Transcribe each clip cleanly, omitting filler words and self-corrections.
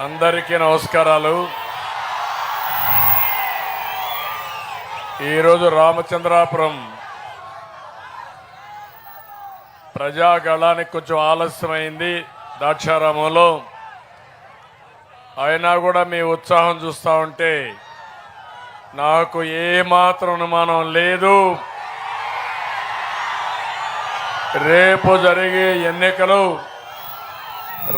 అందరికీ నమస్కారాలు. ఈరోజు రామచంద్రాపురం ప్రజాగళానికి కొంచెం ఆలస్యమైంది ద్రాక్షారామంలో. అయినా కూడా మీ ఉత్సాహం చూస్తూ ఉంటే నాకు ఏమాత్రం అనుమానం లేదు, రేపు జరిగే ఎన్నికలు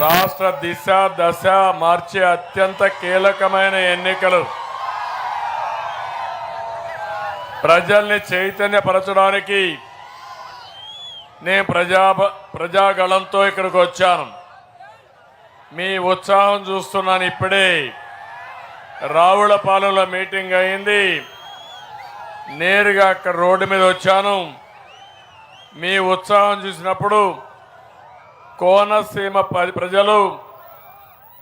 రాష్ట్ర దిశ దశ మార్చే అత్యంత కీలకమైన ఎన్నికలు. ప్రజల్ని చైతన్యపరచడానికి నేను ప్రజాగళంతో ఇక్కడికి వచ్చాను. మీ ఉత్సాహం చూస్తున్నాను. ఇప్పుడే రావులపాలెంలో మీటింగ్ అయింది, నేరుగా అక్కడ రోడ్డు మీద వచ్చాను. మీ ఉత్సాహం చూసినప్పుడు కోనసీమ ప్రజలు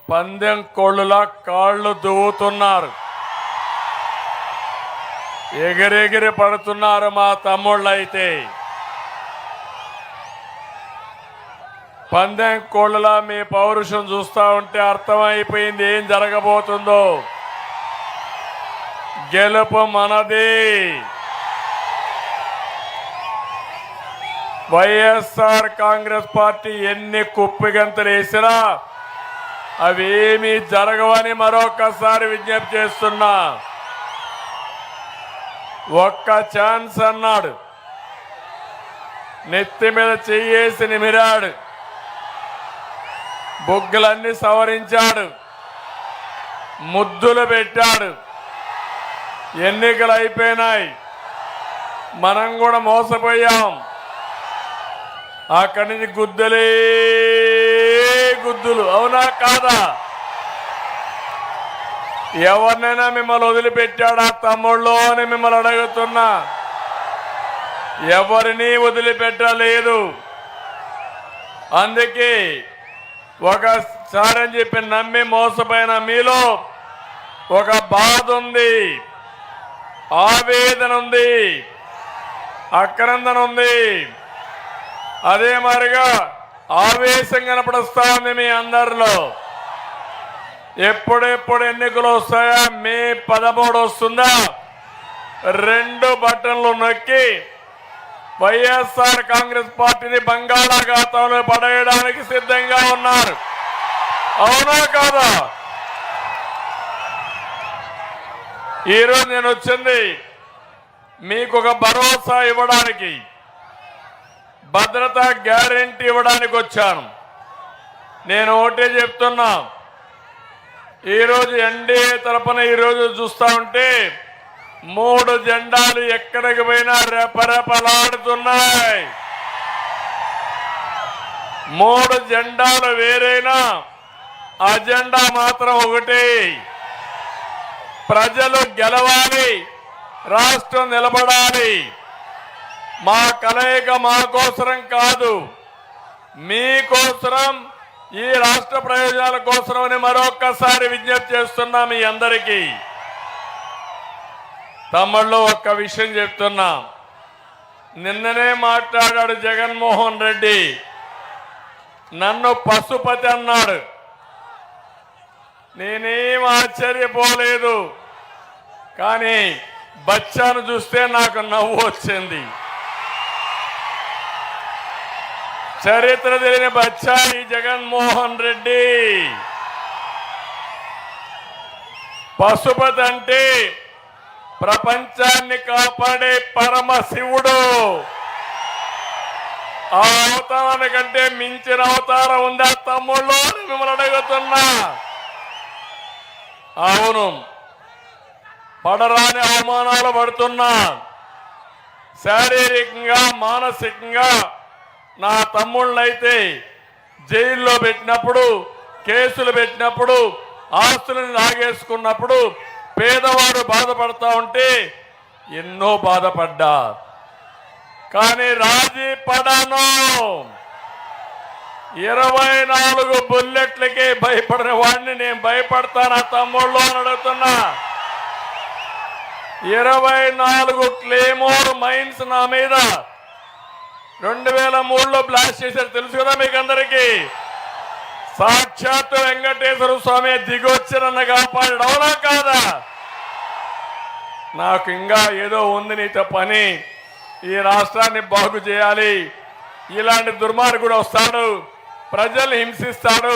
పందెం కోళ్ళులా కాళ్ళు దువ్వుతున్నారు, ఎగిరెగిరి పడుతున్నారు. మా తమ్ముళ్ళు అయితే పందెం కోళ్ళులా మీ పౌరుషం చూస్తూ ఉంటే అర్థమైపోయింది ఏం జరగబోతుందో. గెలుపు మనది. వైఎస్ఆర్ కాంగ్రెస్ పార్టీ ఎన్ని కుప్పిగంతులు వేసినా అవేమీ జరగవని మరొకసారి విజ్ఞప్తి చేస్తున్నా. ఒక్క ఛాన్స్ అన్నాడు, నెత్తి మీద చెయ్యేసి నిమిరాడు, బొగ్గులన్నీ సవరించాడు, ముద్దులు పెట్టాడు. ఎన్నికలు అయిపోయినాయి, మనం కూడా మోసపోయాం. అక్కడి నుంచి గుద్దులే గుద్దులు. అవునా కాదా? ఎవరినైనా మిమ్మల్ని వదిలిపెట్టాడా తమ్ముళ్ళు అని మిమ్మల్ని అడుగుతున్నా. ఎవరిని వదిలిపెట్టలేదు. అందుకే ఒకసారి అని చెప్పి నమ్మి మోసపోయిన మీలో ఒక బాధ ఉంది, ఆవేదన ఉంది, ఆక్రందన ఉంది. అదే మాదిరిగా ఆవేశం కనపడుస్తా ఉంది మీ అందరిలో. ఎప్పుడెప్పుడు ఎన్నికలు వస్తాయా, మే 13 వస్తుందా, 2 బటన్లు నొక్కి వైఎస్ఆర్ కాంగ్రెస్ పార్టీని బంగాళాఖాతంలో పడేయడానికి సిద్ధంగా ఉన్నారు. అవునా కాదా? ఈరోజు నేను వచ్చింది మీకు ఒక భరోసా ఇవ్వడానికి, భద్రతా గ్యారెంటీ ఇవ్వడానికి వచ్చాను. నేను ఒకటే చెప్తున్నా, ఈరోజు ఎన్డీఏ తరఫున ఈరోజు చూస్తా ఉంటే 3 జెండాలు ఎక్కడికి పోయినా రెపరెపలాడుతున్నాయి. 3 జెండాలు వేరైనా అజెండా మాత్రం ఒకటే. ప్రజలు గెలవాలి, రాష్ట్రం నిలబడాలి. మా కలయిక మా కోసరం కాదు, మీకోసరం, ఈ రాష్ట్ర ప్రయోజనాల కోసమని మరొక్కసారి విజ్ఞప్తి చేస్తున్నా మీ అందరికీ. తమ్ముళ్ళు ఒక్క విషయం చెప్తున్నా. నిన్ననే మాట్లాడాడు జగన్మోహన్ రెడ్డి, నన్ను పశుపతి అన్నాడు. నేనేం ఆశ్చర్యపోలేదు, కానీ బచ్చాను చూస్తే నాకు నవ్వు వచ్చింది. చరిత్ర తెలియని బచ్చా ఈ జగన్మోహన్ రెడ్డి. పశుపతి అంటే ప్రపంచాన్ని కాపాడే పరమశివుడు. ఆ అవతారానికంటే మించిన అవతారం ఉందా తమ్ముళ్ళు అని మిమ్మల్ని అడుగుతున్నా. అవును, పడరాని అవమానాలు పడుతున్నా. శారీరకంగా మానసికంగా నా తమ్ముళ్ళైతే జైల్లో పెట్టినప్పుడు, కేసులు పెట్టినప్పుడు, ఆస్తులను లాగేసుకున్నప్పుడు పేదవాడు బాధపడతా ఉంటే ఎన్నో బాధపడ్డా, కానీ రాజీ పడను. 24 బుల్లెట్లకే భయపడిన వాడిని నేను భయపడతానా తమ్ముళ్ళు అని అడుగుతున్నా. 24 క్లేమోర్ మైన్స్ నా మీద 2003లో బ్లాస్ట్ చేశారు, తెలుసు కదా మీకు అందరికీ. సాక్షాత్ వెంకటేశ్వర స్వామి దిగొచ్చి నన్ను కాపాడు. అవునా కాదా? నాకు ఇంకా ఏదో ఉంది నీతో పని, ఈ రాష్ట్రాన్ని బాగు చేయాలి, ఇలాంటి దుర్మార్గుడు వస్తాడు, ప్రజల్ని హింసిస్తాడు,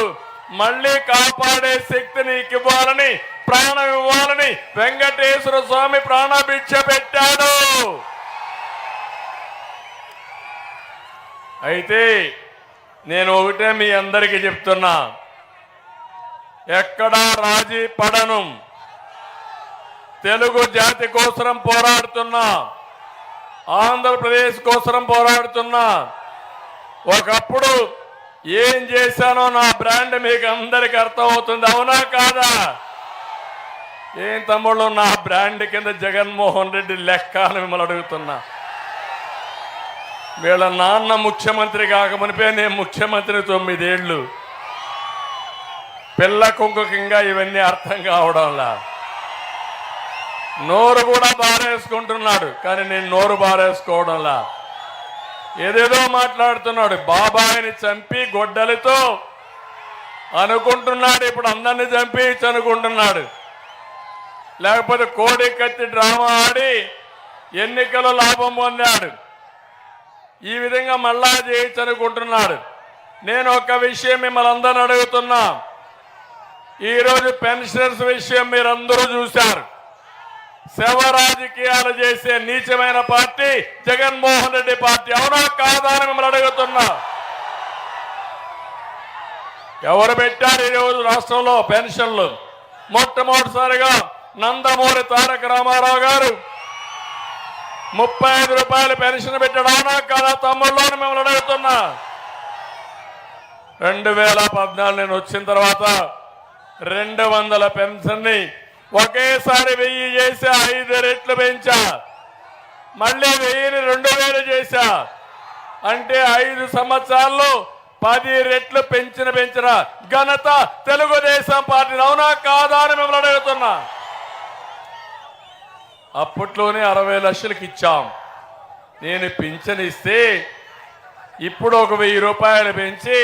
మళ్ళీ కాపాడే శక్తి నీకు ఇవ్వాలని, ప్రాణం ఇవ్వాలని వెంకటేశ్వర స్వామి ప్రాణభిక్ష పెట్టాడు. అయితే నేను ఒకటే మీ అందరికీ చెప్తున్నా, ఎక్కడా రాజీ పడను. తెలుగు జాతి కోసం పోరాడుతున్నా, ఆంధ్రప్రదేశ్ కోసం పోరాడుతున్నా. ఒకప్పుడు ఏం చేశానో నా బ్రాండ్ మీకు అందరికీ అర్థమవుతుంది. అవునా కాదా? ఏం తమ్ముళ్ళు, నా బ్రాండ్ కింద జగన్మోహన్ రెడ్డి లెక్క అని మిమ్మల్ని అడుగుతున్నా. వీళ్ళ నాన్న ముఖ్యమంత్రి కాకమునిపే నేను ముఖ్యమంత్రి 9 ఏళ్ళు. పిల్ల కుంకుకింగా ఇవన్నీ అర్థం కావడంలా. నోరు కూడా బారేసుకుంటున్నాడు, కానీ నేను నోరు బారేసుకోవడంలా. ఏదేదో మాట్లాడుతున్నాడు. బాబాయిని చంపి గొడ్డలితో అనుకుంటున్నాడు, ఇప్పుడు అందరిని చంపి అనుకుంటున్నాడు. లేకపోతే కోడి కత్తి డ్రామా ఆడి ఎన్నికల్లో లాభం పొందాడు. ఈ విధంగా మళ్ళా చేయొచ్చు అనుకుంటున్నాడు. నేను ఒక విషయం మిమ్మల్ని అందరిని అడుగుతున్నా. ఈరోజు పెన్షనర్స్ విషయం మీరందరూ చూశారు. శవ రాజకీయాలు చేసే నీచమైన పార్టీ జగన్మోహన్ రెడ్డి పార్టీ. అవునా కాదా అని మిమ్మల్ని అడుగుతున్నా. ఎవరు పెట్టారు ఈరోజు రాష్ట్రంలో పెన్షన్లు? మొట్టమొదటిసారిగా నందమూరి తారక రామారావు గారు 35 రూపాయలు పెన్షన్ పెట్టాడు. అవునా కాదా తమ్ముళ్ళు మిమ్మల్ని అడుగుతున్నా. 2014 నేను వచ్చిన తర్వాత 200 పెన్షన్ని ఒకేసారి 1000 చేశా, 5 రెట్లు పెంచా. మళ్ళీ 1000ని 2000 చేశా. అంటే 5 సంవత్సరాల్లో 10 రెట్లు పెంచిన ఘనత తెలుగుదేశం పార్టీ. అవునా కాదా అని మిమ్మల్ని అడుగుతున్నా. అప్పట్లోనే 60 లక్షలకు ఇచ్చాం. నేను పింఛన్ ఇస్తే ఇప్పుడు ఒక 1000 రూపాయలు పెంచి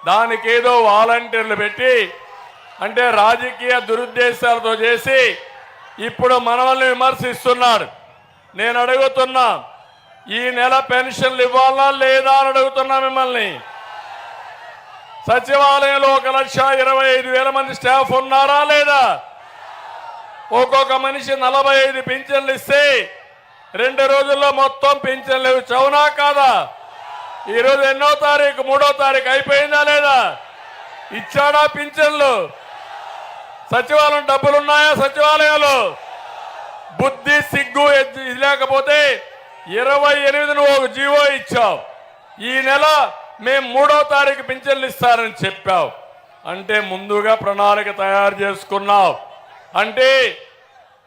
దానికేదో వాలంటీర్లు పెట్టి, అంటే రాజకీయ దురుద్దేశాలతో చేసి ఇప్పుడు మనల్ని విమర్శిస్తున్నాడు. నేను అడుగుతున్నా, ఈ నెల పెన్షన్లు ఇవ్వాలా లేదా అని అడుగుతున్నా మిమ్మల్ని. సచివాలయంలో 1,25,000 మంది స్టాఫ్ ఉన్నారా లేదా? ఒక్కొక్క మనిషి 45 పింఛన్లు ఇస్తే 2 రోజుల్లో మొత్తం పింఛన్లు ఇవ్వచ్చు. అవునా కాదా? ఈరోజు ఎన్నో తారీఖు? 3వ తారీఖు అయిపోయిందా లేదా? ఇచ్చాడా పింఛన్లు? సచివాలయం డబ్బులున్నాయా? సచివాలయంలో బుద్ధి సిగ్గు ఇది లేకపోతే 28న ఒక జీవో ఇచ్చావు. ఈ నెల మేము 3వ తారీఖు పింఛన్లు ఇస్తారని చెప్పావు. అంటే ముందుగా ప్రణాళిక తయారు చేసుకున్నావు. అంటే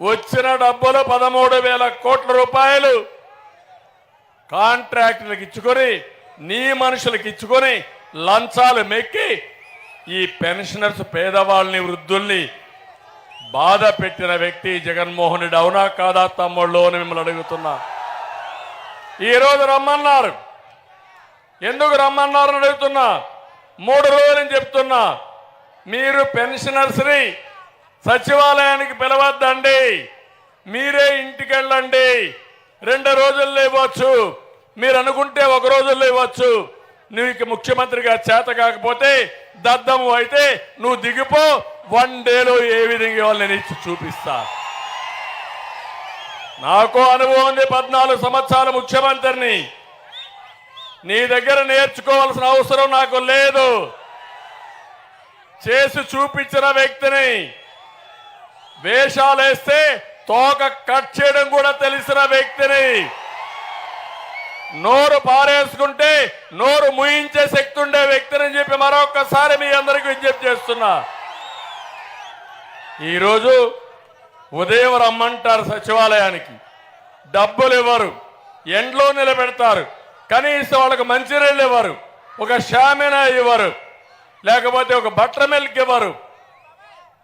వచ్చిన డబ్బులు 13,000 కోట్ల రూపాయలు కాంట్రాక్టులకు ఇచ్చుకొని, నీ మనుషులకు ఇచ్చుకొని లంచాలు మెక్కి ఈ పెన్షనర్స్, పేదవాళ్ళని, వృద్ధుల్ని బాధ పెట్టిన వ్యక్తి జగన్మోహన్ రెడ్డి. అవునా కాదా తమ్ముళ్ళు అని మిమ్మల్ని అడుగుతున్నా. ఈరోజు రమ్మన్నారు. ఎందుకు రమ్మన్నారు అని అడుగుతున్నా. 3 రోజులని చెప్తున్నా. మీరు పెన్షనర్స్ని సచివాలయానికి పిలవద్దండి, మీరే ఇంటికి వెళ్ళండి. 2 రోజుల్లో ఇవ్వచ్చు, మీరు అనుకుంటే 1 రోజుల్లో ఇవ్వచ్చు. నీకు ముఖ్యమంత్రిగా చేత కాకపోతే, దద్దము అయితే నువ్వు దిగిపో. 1 డేలో ఏ విధంగా వాళ్ళని ఇచ్చి చూపిస్తా. నాకు అనుభవం ఉంది, 14 సంవత్సరాలు ముఖ్యమంత్రిని. నీ దగ్గర నేర్చుకోవాల్సిన అవసరం నాకు లేదు. చేసి చూపించిన వ్యక్తిని. వేషాలేస్తే తోక కట్ చేయడం కూడా తెలిసిన వ్యక్తిని. నోరు పారేసుకుంటే నోరు ముయించే శక్తి ఉండే వ్యక్తిని చెప్పి మరొకసారి మీ అందరికీ విజ్ఞప్తి చేస్తున్నా. ఈరోజు ఉదయం రమ్మంటారు సచివాలయానికి, డబ్బులు ఇవ్వరు, ఎండ్లో నిలబెడతారు, కనీసం వాళ్ళకి మంచినీళ్ళు ఇవ్వరు, ఒక షామినా ఇవ్వరు, లేకపోతే ఒక బట్టర్ మిల్క్ ఇవ్వరు.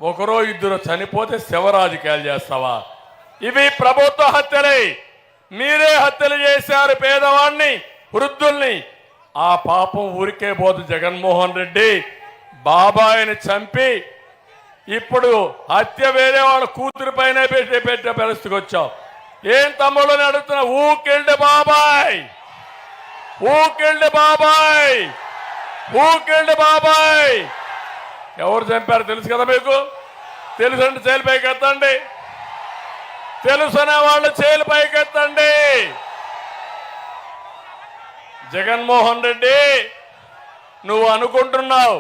1-2 చనిపోతే శవ రాజకీయాలు చేస్తావా? ఇవి ప్రభుత్వ హత్యలే. మీరే హత్యలు చేశారు పేదవాడిని, వృద్ధుల్ని. ఆ పాపం ఊరికే పోదు. జగన్మోహన్ రెడ్డి బాబాయిని చంపి ఇప్పుడు హత్య వేరే వాళ్ళ కూతురు పైన పెట్టే పరిస్థితికి వచ్చావు. ఏం తమ్ముళ్ళని అడుగుతున్నా, ఊకెళ్ళి బాబాయ్, ఊకెళ్ళి బాబాయ్, ఊకెళ్ళి బాబాయ్. ఎవరు చంపారు తెలుసు కదా మీకు? తెలుసండి చేలు పైకి ఎత్తండి. తెలుసనే వాళ్ళు చేలు పైకి ఎత్తండి. జగన్మోహన్ రెడ్డి, నువ్వు అనుకుంటున్నావు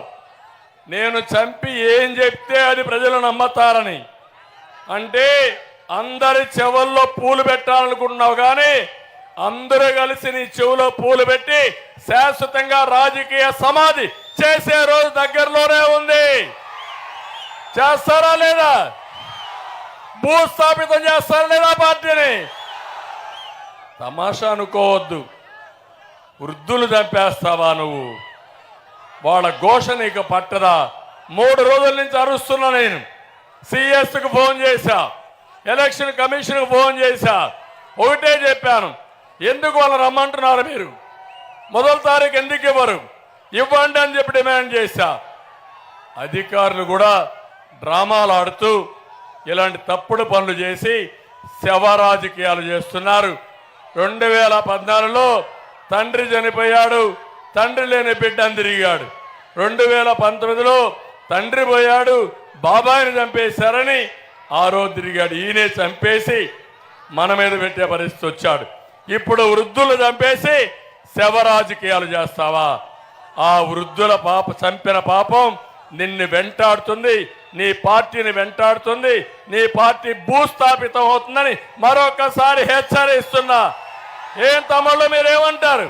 నేను చంపి ఏం చెప్తే అది ప్రజలు నమ్మతారని. అంటే అందరి చెవుల్లో పూలు పెట్టాలనుకుంటున్నావు, కానీ అందరూ కలిసి నీ చెవులో పూలు పెట్టి శాశ్వతంగా రాజకీయ సమాధి చేసే రోజు దగ్గరలోనే ఉంది. చేస్తారా లేదా? భూస్థాపితం చేస్తారా లేదా పార్టీని? తమాషా అనుకోవద్దు. వృద్ధులు చంపేస్తావా నువ్వు? వాళ్ళ ఘోష నీకు పట్టదా? 3 రోజుల నుంచి అరుస్తున్నా నేను. సిఎస్కు ఫోన్ చేశా, ఎలక్షన్ కమిషన్కు ఫోన్ చేశా. ఒకటే చెప్పాను, ఎందుకు వాళ్ళు రమ్మంటున్నారు మీరు? మొదటి తారీఖు ఎందుకు ఇవ్వరు? ఇవ్వండి అని చెప్పి డిమాండ్ చేశా. అధికారులు కూడా డ్రామాలు ఆడుతూ ఇలాంటి తప్పుడు పనులు చేసి శవ రాజకీయాలు చేస్తున్నారు. 2014లో తండ్రి చనిపోయాడు, తండ్రి లేని బిడ్డని తిరిగాడు. 2019లో తండ్రి పోయాడు, బాబాయిని చంపేశారని ఆ రోజు తిరిగాడు. ఈయనే చంపేసి మన మీద పెట్టే పరిస్థితి వచ్చాడు. ఇప్పుడు వృద్ధులు చంపేసి శవ రాజకీయాలు చేస్తావా? ఆ వృద్ధుల చంపిన పాపం నిన్ను వెంటాడుతుంది, నీ పార్టీని వెంటాడుతుంది. నీ పార్టీ భూస్థాపితం అవుతుందని మరొకసారి హెచ్చరిస్తున్నా. ఏం తమ్ముళ్ళు మీరేమంటారు?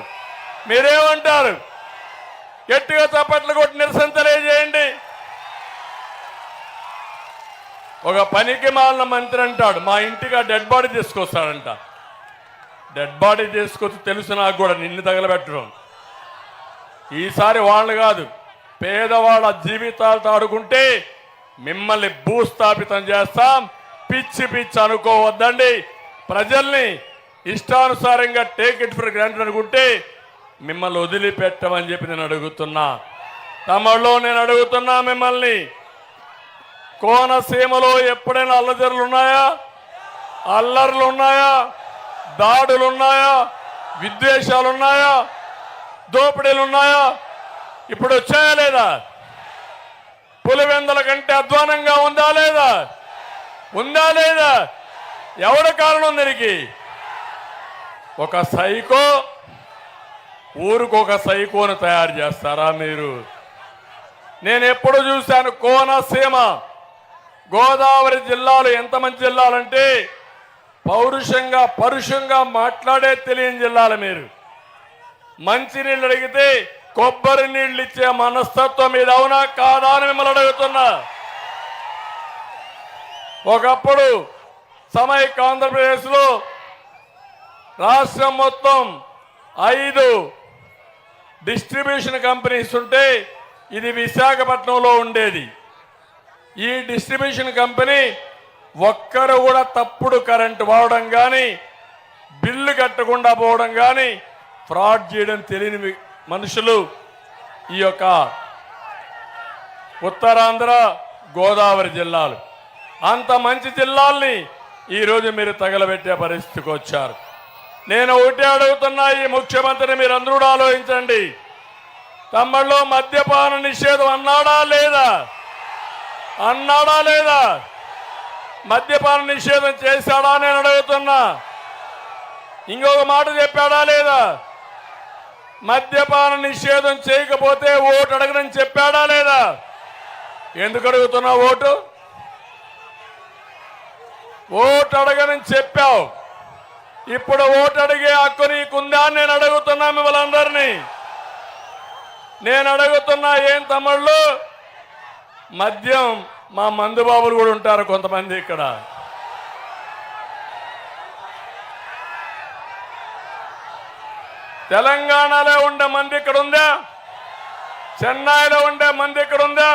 మీరేమంటారు? గట్టిగా చప్పట్లు కొట్టి నిరసన తెలియజేయండి. ఒక పనికి మాలిన మంత్రి అంటాడు, మా ఇంటికి డెడ్ బాడీ తీసుకొస్తాడంట. డెడ్ బాడీ తీసుకొచ్చి తెలుసు నాకు కూడా, నిన్ను తగలబెట్టడం. ఈసారి వాళ్ళు కాదు, పేదవాళ్ళ జీవితాలతో ఆడుకుంటే మిమ్మల్ని భూస్థాపితం చేస్తాం. పిచ్చి పిచ్చి అనుకోవద్దండి. ప్రజల్ని ఇష్టానుసారంగా టేక్ ఇట్ ఫర్ గ్రాంటెడ్ అనుకుంటే మిమ్మల్ని వదిలిపెట్టమని చెప్పి నేను అడుగుతున్నా. తమలో నేను అడుగుతున్నా మిమ్మల్ని, కోనసీమలో ఎప్పుడైనా అల్లజరులు ఉన్నాయా? అల్లర్లు ఉన్నాయా? దాడులు ఉన్నాయా? విద్వేషాలు ఉన్నాయా? దోపిడీలు ఉన్నాయా? ఇప్పుడు వచ్చాయా లేదా? పులివెందల కంటే అధ్వానంగా ఉందా లేదా? ఉందా లేదా? ఎవడ కారణం దీనికి? ఒక సైకో ఊరుకొక సైకోను తయారు చేస్తారా మీరు? నేను ఎప్పుడు చూశాను, కోనసీమ గోదావరి జిల్లాలు ఎంత మంచి జిల్లాలంటే పౌరుషంగా పరుషంగా మాట్లాడే తెలియని జిల్లాలు మీరు. మంచినీళ్ళు అడిగితే కొబ్బరి నీళ్ళు ఇచ్చే మనస్తత్వం మీద అవునా కాదా అని మిమ్మల్ని అడుగుతున్నా. ఒకప్పుడు సమైక్య ఆంధ్రప్రదేశ్లో రాష్ట్రం మొత్తం 5 డిస్ట్రిబ్యూషన్ కంపెనీస్ ఉంటే ఇది విశాఖపట్నంలో ఉండేది. ఈ డిస్ట్రిబ్యూషన్ కంపెనీ ఒక్కరు కూడా తప్పుడు కరెంటు వాడడం కానీ, బిల్లు కట్టకుండా పోవడం కానీ, ఫ్రాడ్ చేయడం తెలియని మనుషులు ఈ యొక్క ఉత్తరాంధ్ర గోదావరి జిల్లాలు. అంత మంచి జిల్లాల్ని ఈరోజు మీరు తగలబెట్టే పరిస్థితికి వచ్చారు. నేను ఒకటే అడుగుతున్నా, ఈ ముఖ్యమంత్రిని మీరు అందరూ ఆలోచించండి. తమ్ముళ్ళు మద్యపాన నిషేధం అన్నాడా లేదా? అన్నాడా లేదా? మద్యపాన నిషేధం చేశాడా నేను అడుగుతున్నా. ఇంకొక మాట చెప్పాడా లేదా? మద్యపాన నిషేధం చేయకపోతే ఓటు అడగనని చెప్పాడా లేదా? ఎందుకు అడుగుతున్నా ఓటు? ఓటు అడగనని చెప్పావు, ఇప్పుడు ఓటు అడిగే హక్కు నీకుందా అని నేను అడుగుతున్నా మిమ్మల్ని అందరినీ. నేను అడుగుతున్నా, ఏం తమ్ముళ్ళు, మద్యం మా మందుబాబులు కూడా ఉంటారు కొంతమంది ఇక్కడ. తెలంగాణలో ఉండే మంది ఇక్కడ ఉందా? చెన్నైలో ఉండే మంది ఇక్కడ ఉందా?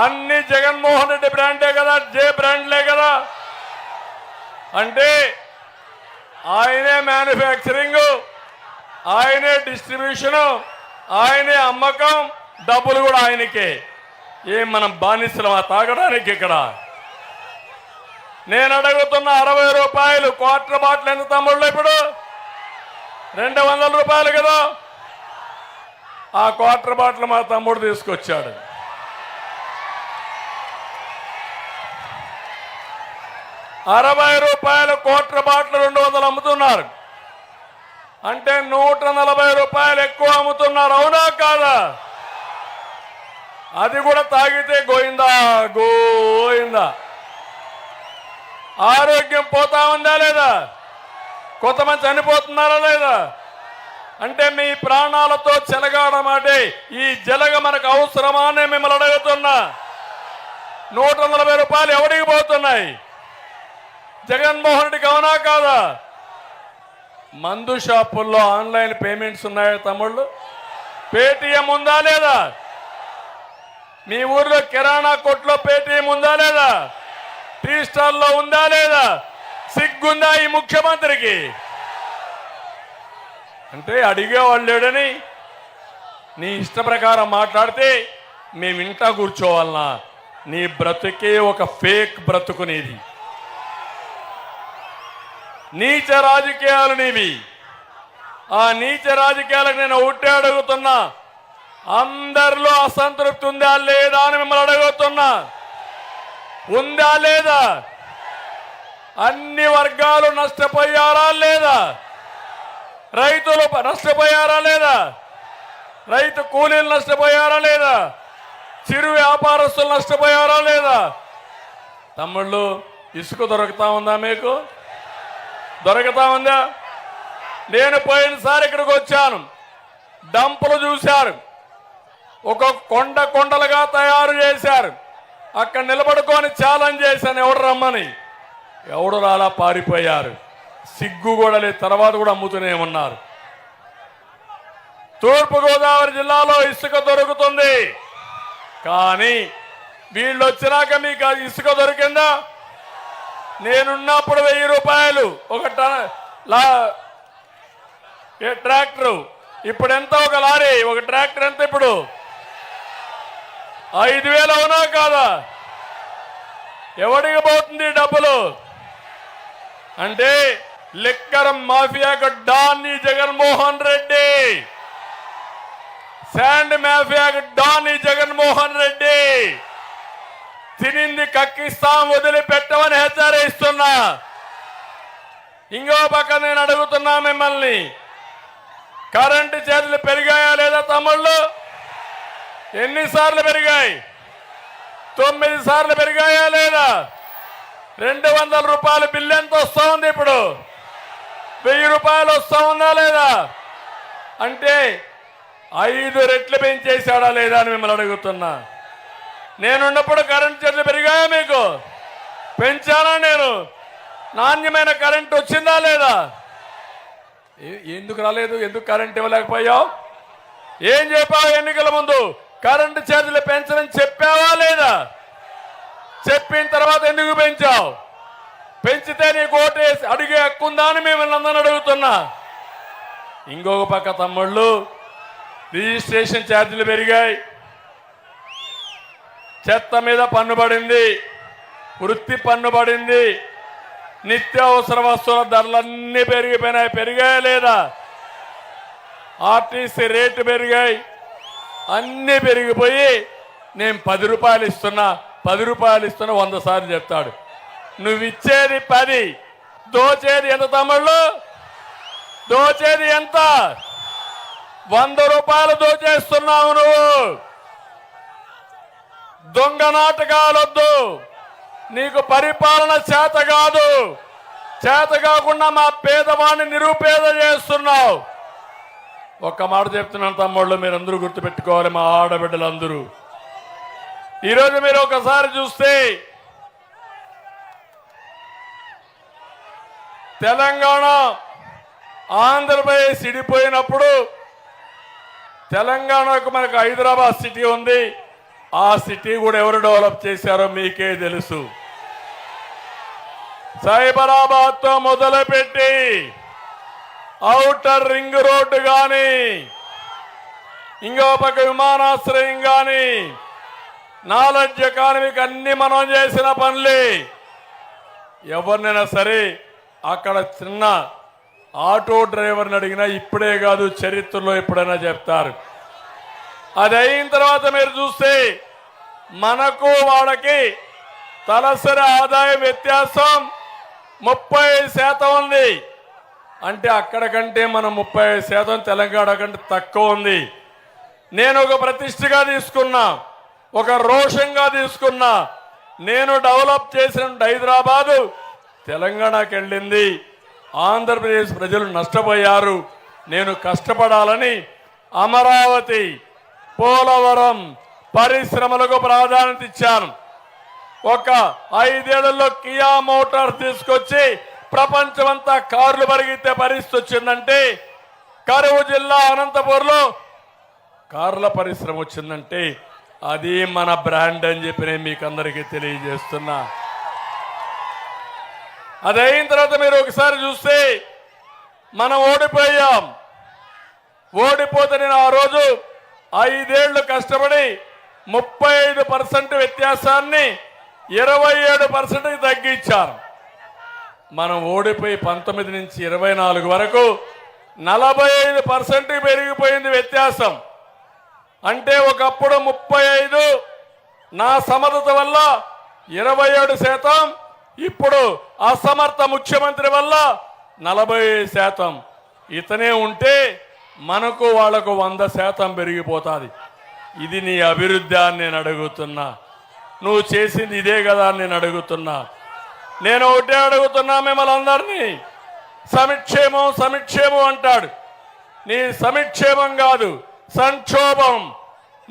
అన్ని జగన్మోహన్ రెడ్డి బ్రాండే కదా, జే బ్రాండ్లే కదా. అంటే ఆయనే మ్యానుఫ్యాక్చరింగ్, ఆయనే డిస్ట్రిబ్యూషను, ఆయనే అమ్మకం, డబ్బులు కూడా ఆయనకే. ఏం మనం బానిసలమా తాగడానికి? ఇక్కడ నేను అడుగుతున్న 60 రూపాయలు క్వార్టర్ బాటిల్ ఎంత తమ్ముళ్ళు? ఇప్పుడు 200 రూపాయలు కదా. ఆ క్వార్టర్ బాటిల్ మా తమ్ముడు తీసుకొచ్చాడు. ₹60 క్వార్టర్ బాటిల్ 200 అమ్ముతున్నారు అంటే 140 రూపాయలు ఎక్కువ అమ్ముతున్నారు. అవునా కాదా? అది కూడా తాగితే గోయిందా గోయిందా. ఆరోగ్యం పోతా ఉందా లేదా? కొంతమంది చనిపోతున్నారా లేదా? అంటే మీ ప్రాణాలతో చెలగాడమాటే ఈ జలగ మనకు అవసరమా అని మిమ్మల్ని అడుగుతున్నా. 140 రూపాయలు ఎవరికి పోతున్నాయి? జగన్మోహన్ రెడ్డికి. అవునా కాదా? మందు షాపుల్లో ఆన్లైన్ పేమెంట్స్ ఉన్నాయా తమ్ముళ్ళు? పేటీఎం ఉందా లేదా? మీ ఊర్లో కిరాణా కొట్లో పేటీఎం ఉందా లేదా? టీ స్టాల్లో ఉందా లేదా? సిగ్గుందా ఈ ముఖ్యమంత్రికి? అంటే అడిగేవాళ్ళు లేడని నీ ఇష్ట ప్రకారం మాట్లాడితే మేము ఇంటా కూర్చోవాలనా? నీ బ్రతుకే ఒక ఫేక్ బ్రతుకు నీది. నీచ రాజకీయాలు నీవి. ఆ నీచ రాజకీయాలకు నేను ఒకటే అడుగుతున్నా, అందరిలో అసంతృప్తి ఉందా లేదా అని మిమ్మల్ని అడుగుతున్నా. ఉందా లేదా? అన్ని వర్గాలు నష్టపోయారా లేదా? రైతులు నష్టపోయారా లేదా? రైతు కూలీలు నష్టపోయారా లేదా? చిరు వ్యాపారస్తులు నష్టపోయారా లేదా? తమ్ముళ్ళు, ఇసుక దొరుకుతా ఉందా మీకు? దొరుకుతా ఉందా? నేను పోయినసారి ఇక్కడికి వచ్చాను, డంపులు చూశారు, ఒక కొండలుగా తయారు చేశారు. అక్కడ నిలబడుకొని ఛాలెంజ్ చేశాను, ఎవడు రమ్మని. ఎవడు రాలా, పారిపోయారు. సిగ్గు కూడా లేదు. తర్వాత కూడా అమ్ముతూనే ఉన్నారు. తూర్పుగోదావరి జిల్లాలో ఇసుక దొరుకుతుంది, కానీ వీళ్ళు వచ్చినాక మీకు ఇసుక దొరికిందా? నేనున్నప్పుడు 1000 రూపాయలు ఒక ట్రాక్టరు. ఇప్పుడు ఎంత ఒక లారీ? ఒక ట్రాక్టర్ ఎంత ఇప్పుడు? 5000. అవునా కాదా? ఎవడికి పోతుంది డబ్బులు? అంటే లిక్కర్ మాఫియాకు డాన్ ఈ జగన్మోహన్ రెడ్డి, శాండ్ మాఫియాకు డాన్ ఈ జగన్మోహన్ రెడ్డి. తినింది కక్కిస్తాం, వదిలిపెట్టమని హెచ్చరిస్తున్నా. ఇంకో పక్క నేను అడుగుతున్నా మిమ్మల్ని, కరెంటు ఛార్జీలు పెరిగాయా లేదా తమ్ముళ్ళు? ఎన్నిసార్లు పెరిగాయి? 9 సార్లు పెరిగాయా లేదా? 200 రూపాయల బిల్లు ఎంత వస్తా ఉంది ఇప్పుడు? 1000 రూపాయలు వస్తా ఉందా లేదా? అంటే 5 రెట్లు పెంచేశాడా లేదా అని మిమ్మల్ని అడుగుతున్నా. నేనున్నప్పుడు కరెంట్ ఛార్జీలు పెరిగాయా మీకు? పెంచానా నేను? నాణ్యమైన కరెంట్ వచ్చిందా లేదా? ఎందుకు రాలేదు? ఎందుకు కరెంట్ ఇవ్వలేకపోయావు? ఏం చెప్పావు ఎన్నికల ముందు? కరెంటు ఛార్జీలు పెంచని చెప్పావా లేదా? చెప్పిన తర్వాత ఎందుకు పెంచావు? పెంచితే నీకు ఓటేసి అడిగే హక్కుందా అని మిమ్మల్ని అందరిని అడుగుతున్నా. ఇంకొక పక్క తమ్ముళ్ళు, రిజిస్ట్రేషన్ ఛార్జీలు పెరిగాయి, చెత్త మీద పన్ను పడింది, వృత్తి పన్ను పడింది, నిత్యావసర వస్తువుల ధరలన్నీ పెరిగిపోయినాయి. పెరిగాయా లేదా? ఆర్టీసీ రేటు పెరిగాయి. అన్నీ పెరిగిపోయి నేను 10 రూపాయలు ఇస్తున్నా 100 సార్లు చెప్తాడు. నువ్వు ఇచ్చేది 10, దోచేది ఎంత తమ్ముళ్ళు? దోచేది ఎంత? 100 రూపాయలు దోచేస్తున్నావు నువ్వు. దొంగ నాటకాలొద్దు. నీకు పరిపాలన చేత కాదు. చేత కాకుండా మా పేదవాడిని నిరుపేద చేస్తున్నావు. ఒక్క మాట చెప్తున్నాను తమ్ముళ్ళు, మీరందరూ గుర్తుపెట్టుకోవాలి, మా ఆడబిడ్డలందరూ. ఈరోజు మీరు ఒకసారి చూస్తే తెలంగాణ ఆంధ్రప్రదేశ్ ఇడిపోయినప్పుడు తెలంగాణకు మనకు హైదరాబాద్ సిటీ ఉంది. ఆ సిటీ కూడా ఎవరు డెవలప్ చేశారో మీకే తెలుసు. సైబరాబాద్ తో మొదలుపెట్టి ఔటర్ రింగ్ రోడ్డు కానీ, ఇంకో పక్క విమానాశ్రయం కానీ నాలెడ్జ్ ఎకానమీకి అన్ని మనం చేసిన పనులే. ఎవరినైనా సరే అక్కడ చిన్న ఆటో డ్రైవర్ని అడిగినా ఇప్పుడే కాదు చరిత్రలో ఎప్పుడైనా చెప్తారు. అది అయిన తర్వాత మీరు చూస్తే మనకు వాళ్ళకి తలసరి ఆదాయం వ్యత్యాసం 30% ఉంది. అంటే అక్కడ కంటే మనం 30% తెలంగాణ కంటే తక్కువ ఉంది. నేను ఒక ప్రతిష్టగా తీసుకున్నా, ఒక రోషంగా తీసుకున్నా. నేను డెవలప్ చేసిన హైదరాబాదు తెలంగాణకి వెళ్ళింది. ఆంధ్రప్రదేశ్ ప్రజలు నష్టపోయారు. నేను కష్టపడాలని అమరావతి, పోలవరం పరిశ్రమలకు ప్రాధాన్యత ఇచ్చాను. ఒక 5 ఏళ్లలో కియా మోటార్స్ తీసుకొచ్చి ప్రపంచమంతా కార్లు పరిగెత్తే పరిస్థితి వచ్చిందంటే, కరువు జిల్లా అనంతపూర్లో కార్ల పరిశ్రమ వచ్చిందంటే అది మన బ్రాండ్ అని చెప్పి నేను మీకు అందరికీ తెలియజేస్తున్నా. అదైన తర్వాత మీరు ఒకసారి చూస్తే మనం ఓడిపోయాం. ఓడిపోతే నేను ఆ రోజు 5 ఏళ్లు కష్టపడి 35% వ్యత్యాసాన్ని 27%కి తగ్గించాను. మనం ఓడిపోయి 19 నుంచి 24 వరకు 45% పెరిగిపోయింది వ్యత్యాసం. అంటే ఒకప్పుడు 35 నా సమర్థత వల్ల 27%, ఇప్పుడు అసమర్థ ముఖ్యమంత్రి వల్ల 40%. ఇతనే ఉంటే మనకు వాళ్లకు 100% పెరిగిపోతుంది. ఇది నీ అభివృద్ధి అని నేను అడుగుతున్నా. నువ్వు చేసింది ఇదే కదా అని నేను అడుగుతున్నా. నేను ఒకటే అడుగుతున్నా మిమ్మల్ని అందరినీ. సమిక్షేమం సమిక్షేమం అంటాడు. నీ సమిక్షేమం కాదు, సంక్షోభం.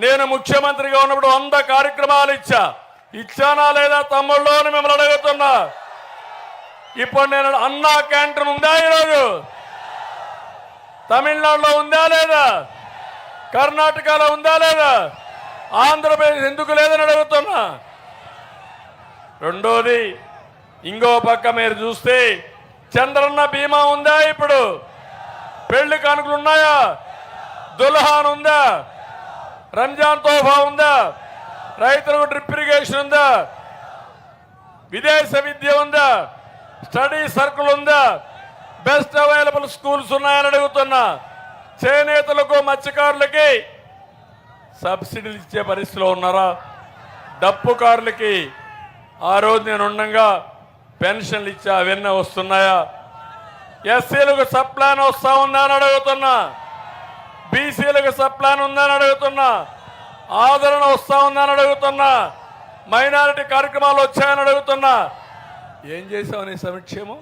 నేను ముఖ్యమంత్రిగా ఉన్నప్పుడు 100 కార్యక్రమాలు ఇచ్చానా లేదా తమ్ముళ్ళు అని మిమ్మల్ని అడుగుతున్నా. ఇప్పుడు నేను అన్నా క్యాంటీన్ ఉందా ఈరోజు? తమిళనాడులో ఉందా లేదా? కర్ణాటకలో ఉందా లేదా? ఆంధ్రప్రదేశ్ ఎందుకు లేదని అడుగుతున్నా. రెండోది, ఇంకో పక్క మీరు చూస్తే చంద్రన్న బీమా ఉందా? ఇప్పుడు పెళ్లి కానుకలు ఉన్నాయా? దుల్హాన్ ఉందా? రంజాన్ తోఫా ఉందా? రైతులకు డ్రిప్ ఇరిగేషన్ ఉందా? విదేశ విద్య ఉందా? స్టడీ సర్కిల్ ఉందా? బెస్ట్ అవైలబుల్ స్కూల్స్ ఉన్నాయని అడుగుతున్నా. చేనేతలకు మత్స్యకారులకి సబ్సిడీలు ఇచ్చే పరిస్థితిలో ఉన్నారా? డప్పుకారులకి ఆ రోజు నేను ఉండగా పెన్షన్లు ఇచ్చా, అవన్నీ వస్తున్నాయా? ఎస్సీలకు సబ్ ప్లాన్ వస్తా ఉందని అడుగుతున్నా. బీసీలకు సబ్ ప్లాన్ ఉందని అడుగుతున్నా. ఆదరణ వస్తా ఉందని అడుగుతున్నా. మైనారిటీ కార్యక్రమాలు వచ్చాయని అడుగుతున్నా. ఏం చేసావు నీ సంక్షేమం?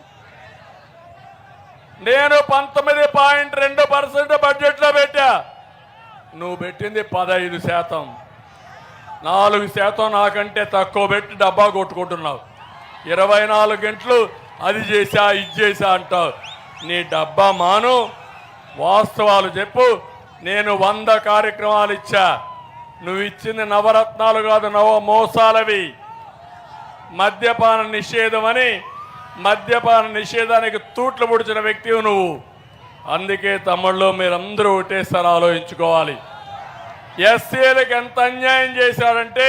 నేను 19.2% బడ్జెట్లో పెట్టా. నువ్వు పెట్టింది 15%. 4% నాకంటే తక్కువ పెట్టి డబ్బా కొట్టుకుంటున్నావు. 24 గంటలు అది చేశా ఇది చేశా అంటావు. నీ డబ్బా మాను, వాస్తవాలు చెప్పు. నేను 100 కార్యక్రమాలు ఇచ్చా. నువ్వు ఇచ్చింది నవరత్నాలు కాదు, నవ మోసాలవి. మద్యపాన నిషేధం అని మద్యపాన నిషేధానికి తూట్లు పొడిచిన వ్యక్తివి నువ్వు. అందుకే తమ్ముళ్ళు మీరందరూ ఒకటేసారి ఆలోచించుకోవాలి. ఎస్సీలకు ఎంత అన్యాయం చేశాడంటే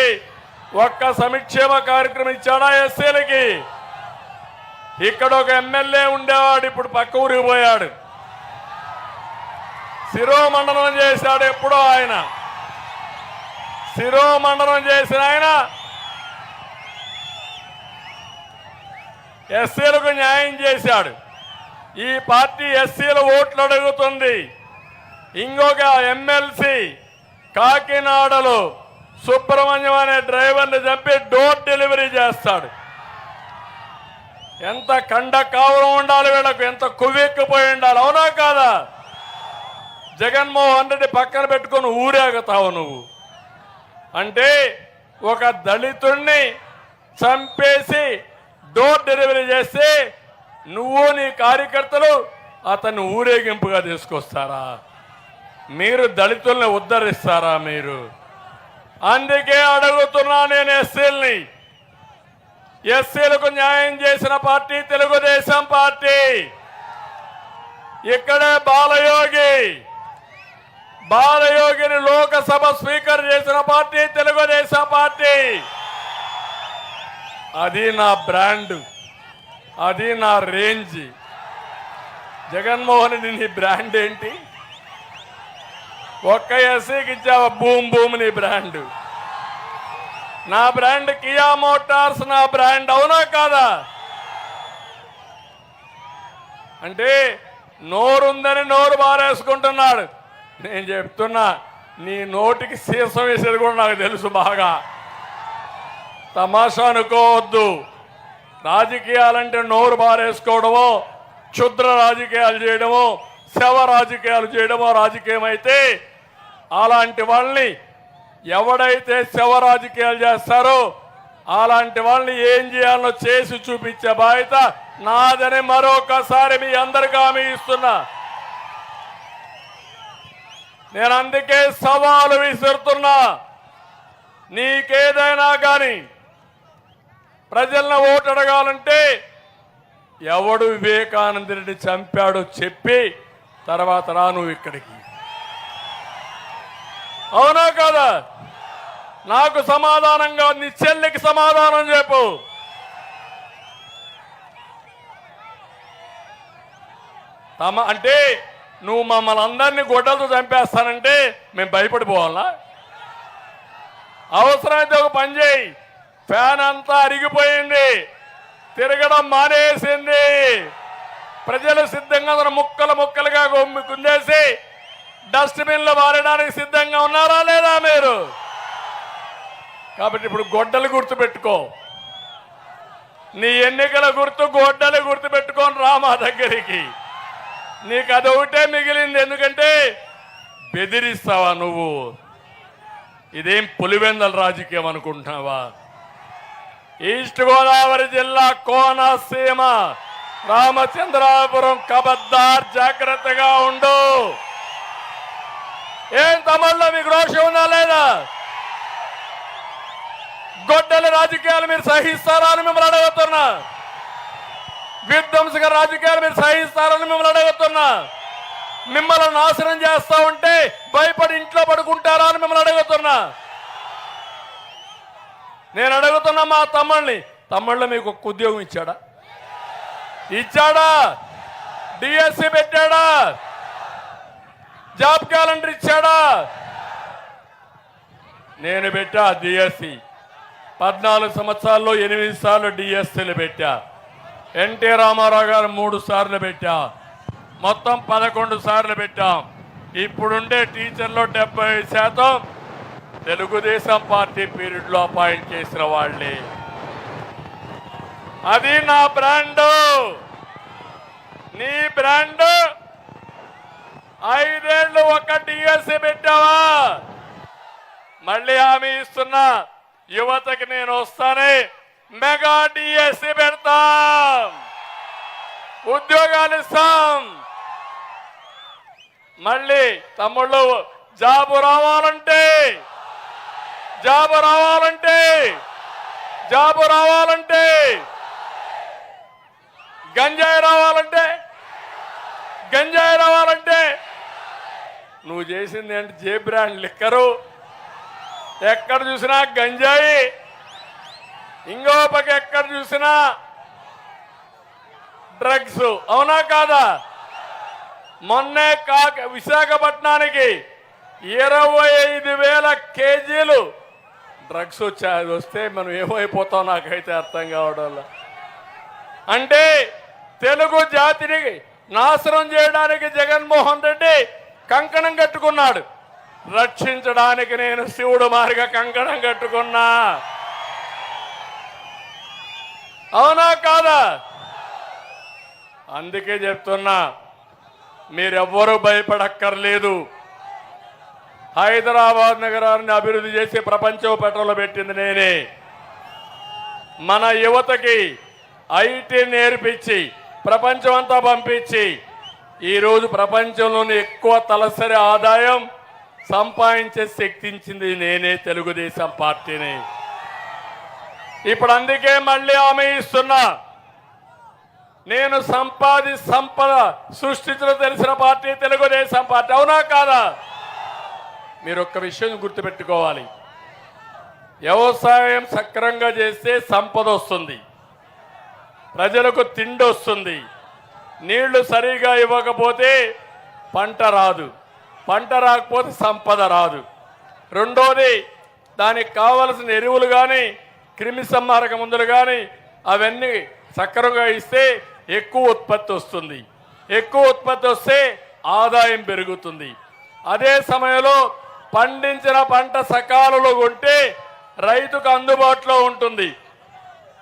ఒక్క సంక్షేమ కార్యక్రమం ఇచ్చాడా ఎస్సీలకి? ఇక్కడ ఒక ఎమ్మెల్యే ఉండేవాడు, ఇప్పుడు పక్క ఊరికి పోయాడు. శిరోమండనం చేశాడు ఎప్పుడో ఆయన. శిరోమండనం చేసిన ఆయన ఎస్సీలకు న్యాయం చేశాడు. ఈ పార్టీ ఎస్సీల ఓట్లు అడుగుతుంది. ఇంకొక ఎమ్మెల్సీ కాకినాడలో సుబ్రహ్మణ్యం అనే డ్రైవర్ని చంపి డోర్ డెలివరీ చేస్తాడు. ఎంత కండ కావరం ఉండాలి వీళ్ళకు, ఎంత కొవ్వెక్కిపోయి ఉండాలి. అవునా కాదా? జగన్మోహన్ రెడ్డి పక్కన పెట్టుకొని ఊరేగుతావు నువ్వు. అంటే ఒక దళితుడిని చంపేసి డోర్ డెలివరీ చేస్తే నువ్వు నీ కార్యకర్తలు అతన్ని ఊరేగింపుగా తీసుకొస్తారా? మీరు దళితుల్ని ఉద్ధరిస్తారా మీరు? అందుకే అడుగుతున్నా నేను ఎస్సీల్ని. ఎస్సీలకు న్యాయం చేసిన పార్టీ తెలుగుదేశం పార్టీ. ఇక్కడే బాలయోగి బాలయోగిని లోకసభ స్పీకర్ చేసిన పార్టీ తెలుగుదేశం పార్టీ. అది నా బ్రాండ్, అది నా రేంజ్. జగన్మోహన్ రెడ్డి నీ బ్రాండ్ ఏంటి? ఒక్క ఎస్సీకి ఇచ్చావా భూమ్ భూమ్ నీ బ్రాండ్. నా బ్రాండ్ కియా మోటార్స్, నా బ్రాండ్. అవునా కాదా? అంటే నోరుందని నోరు బారేసుకుంటున్నాడు. నేను చెప్తున్నా, నీ నోటికి సీసం వేసేది కూడా నాకు తెలుసు బాగా. తమాషా అనుకోవద్దు. రాజకీయాలంటే నోరు బారేసుకోవడమో, క్షుద్ర రాజకీయాలు చేయడమో, శవ రాజకీయాలు చేయడమో రాజకీయం అయితే, అలాంటి వాళ్ళని ఎవడైతే శవ రాజకీయాలు చేస్తారో అలాంటి వాళ్ళని ఏం చేయాలో చేసి చూపించే బాధ్యత నాదని మరొకసారి మీ అందరికీ హామీ ఇస్తున్నా. నేను అందుకే సవాలు విసురుతున్నా. నీకేదైనా కానీ ప్రజలను ఓటు అడగాలంటే ఎవడు వివేకానంద రెడ్డి చంపాడో చెప్పి తర్వాత రా నువ్వు ఇక్కడికి. అవునా కదా? నాకు సమాధానంగా నీ చెల్లికి సమాధానం చెప్పు. అంటే నువ్వు మమ్మల్ని అందరినీ గొడ్డలతో చంపేస్తానంటే మేము భయపడిపోవాలా? అవసరమైతే ఒక పని చేయి, ఫ్యాన్ అంతా అరిగిపోయింది, తిరగడం మానేసింది, ప్రజలు సిద్ధంగా ముక్కలు ముక్కలుగా కుందేసి డస్ట్బిన్లో మారడానికి సిద్ధంగా ఉన్నారా లేదా మీరు? కాబట్టి ఇప్పుడు గొడ్డలు గుర్తుపెట్టుకో. నీ ఎన్నికల గుర్తు గొడ్డలు గుర్తుపెట్టుకొని రా మా దగ్గరికి. నీకు అదొకటే మిగిలింది. ఎందుకంటే బెదిరిస్తావా నువ్వు? ఇదేం పులివెందల రాజకీయం అనుకుంటున్నావా? ఈస్ట్ గోదావరి జిల్లా కోనసీమ రామచంద్రాపురం కబద్దార్, జాగ్రత్తగా ఉండు. ఏం తమిళలో మీకు రోషం ఉందా లేదా? గొడ్డల రాజకీయాలు మీరు సహిస్తారా అని మిమ్మల్ని అడుగుతున్నా. విధ్వంసక రాజకీయాలు మీరు సహిస్తారని మిమ్మల్ని అడుగుతున్నా. మిమ్మల్ని నాశనం చేస్తా ఉంటే భయపడి ఇంట్లో పడుకుంటారా అని మిమ్మల్ని అడుగుతున్నా. నేను అడుగుతున్నా మా తమ్ముళ్ళు మీకు ఒక్క ఉద్యోగం ఇచ్చాడా? డిఎస్సి పెట్టాడా? జాబ్ క్యాలెండర్ ఇచ్చాడా? నేను పెట్టా డిఎస్సి. 14 సంవత్సరాల్లో 8 సార్లు డిఎస్సీలు పెట్టా. ఎన్టీ రామారావు గారు 3 సార్లు పెట్టా. మొత్తం 11 సార్లు పెట్టాం. ఇప్పుడుండే టీచర్లో 70% తెలుగుదేశం పార్టీ పీరియడ్లో అపాయింట్ చేసిన వాళ్ళే. అది నా బ్రాండ్. నీ బ్రాండ్ 5 ఏళ్ళు ఒక డిఎస్సి పెట్టావా? మళ్ళీ హామీ ఇస్తున్నా, యువతకి నేను వస్తానే మెగా డిఎస్సి పెడతాం, ఉద్యోగాలు ఇస్తాం. మళ్ళీ తమ్ముళ్ళు జాబు రావాలంటే గంజాయి రావాలంటే నువ్వు చేసింది ఏంటి? జే బ్రాండ్ లిక్కరు, ఎక్కడ చూసినా గంజాయి, ఇంకో పక్క ఎక్కడ చూసినా డ్రగ్స్. అవునా కాదా? మొన్నే విశాఖపట్నానికి 25,000 కేజీలు డ్రగ్స్ వచ్చాయి. అది వస్తే మనం ఏమైపోతాం నాకైతే అర్థం కావడం. అంటే తెలుగు జాతిని నాశనం చేయడానికి జగన్మోహన్ రెడ్డి కంకణం కట్టుకున్నాడు. రక్షించడానికి నేను శివుడు మారిగా కంకణం కట్టుకున్నా. అవునా కాదా? అందుకే చెప్తున్నా, మీరెవ్వరూ భయపడక్కర్లేదు. హైదరాబాద్ నగరాన్ని అభివృద్ధి చేసి ప్రపంచం పెట్రోలు పెట్టింది నేనే. మన యువతకి ఐటీ నేర్పించి ప్రపంచం అంతా పంపించి ఈరోజు ప్రపంచంలోని ఎక్కువ తలసరి ఆదాయం సంపాదించే శక్తించింది నేనే, తెలుగుదేశం పార్టీని. ఇప్పుడు అందుకే మళ్ళీ హామీ ఇస్తున్నా, నేను సంపద సృష్టించడం తెలిసిన పార్టీ తెలుగుదేశం పార్టీ. అవునా కాదా? మీరు ఒక్క విషయం గుర్తుపెట్టుకోవాలి. వ్యవసాయం సక్రమంగా చేస్తే సంపద వస్తుంది, ప్రజలకు తిండి వస్తుంది. నీళ్లు సరిగా ఇవ్వకపోతే పంట రాదు, పంట రాకపోతే సంపద రాదు. రెండోది, దానికి కావలసిన ఎరువులు కానీ క్రిమి సంహారక మందులు కానీ అవన్నీ సక్రమంగా ఇస్తే ఎక్కువ ఉత్పత్తి వస్తుంది. ఎక్కువ ఉత్పత్తి వస్తే ఆదాయం పెరుగుతుంది. అదే సమయంలో పండించిన పంట సకాలంలో కొంటే రైతుకు అందుబాటులో ఉంటుంది.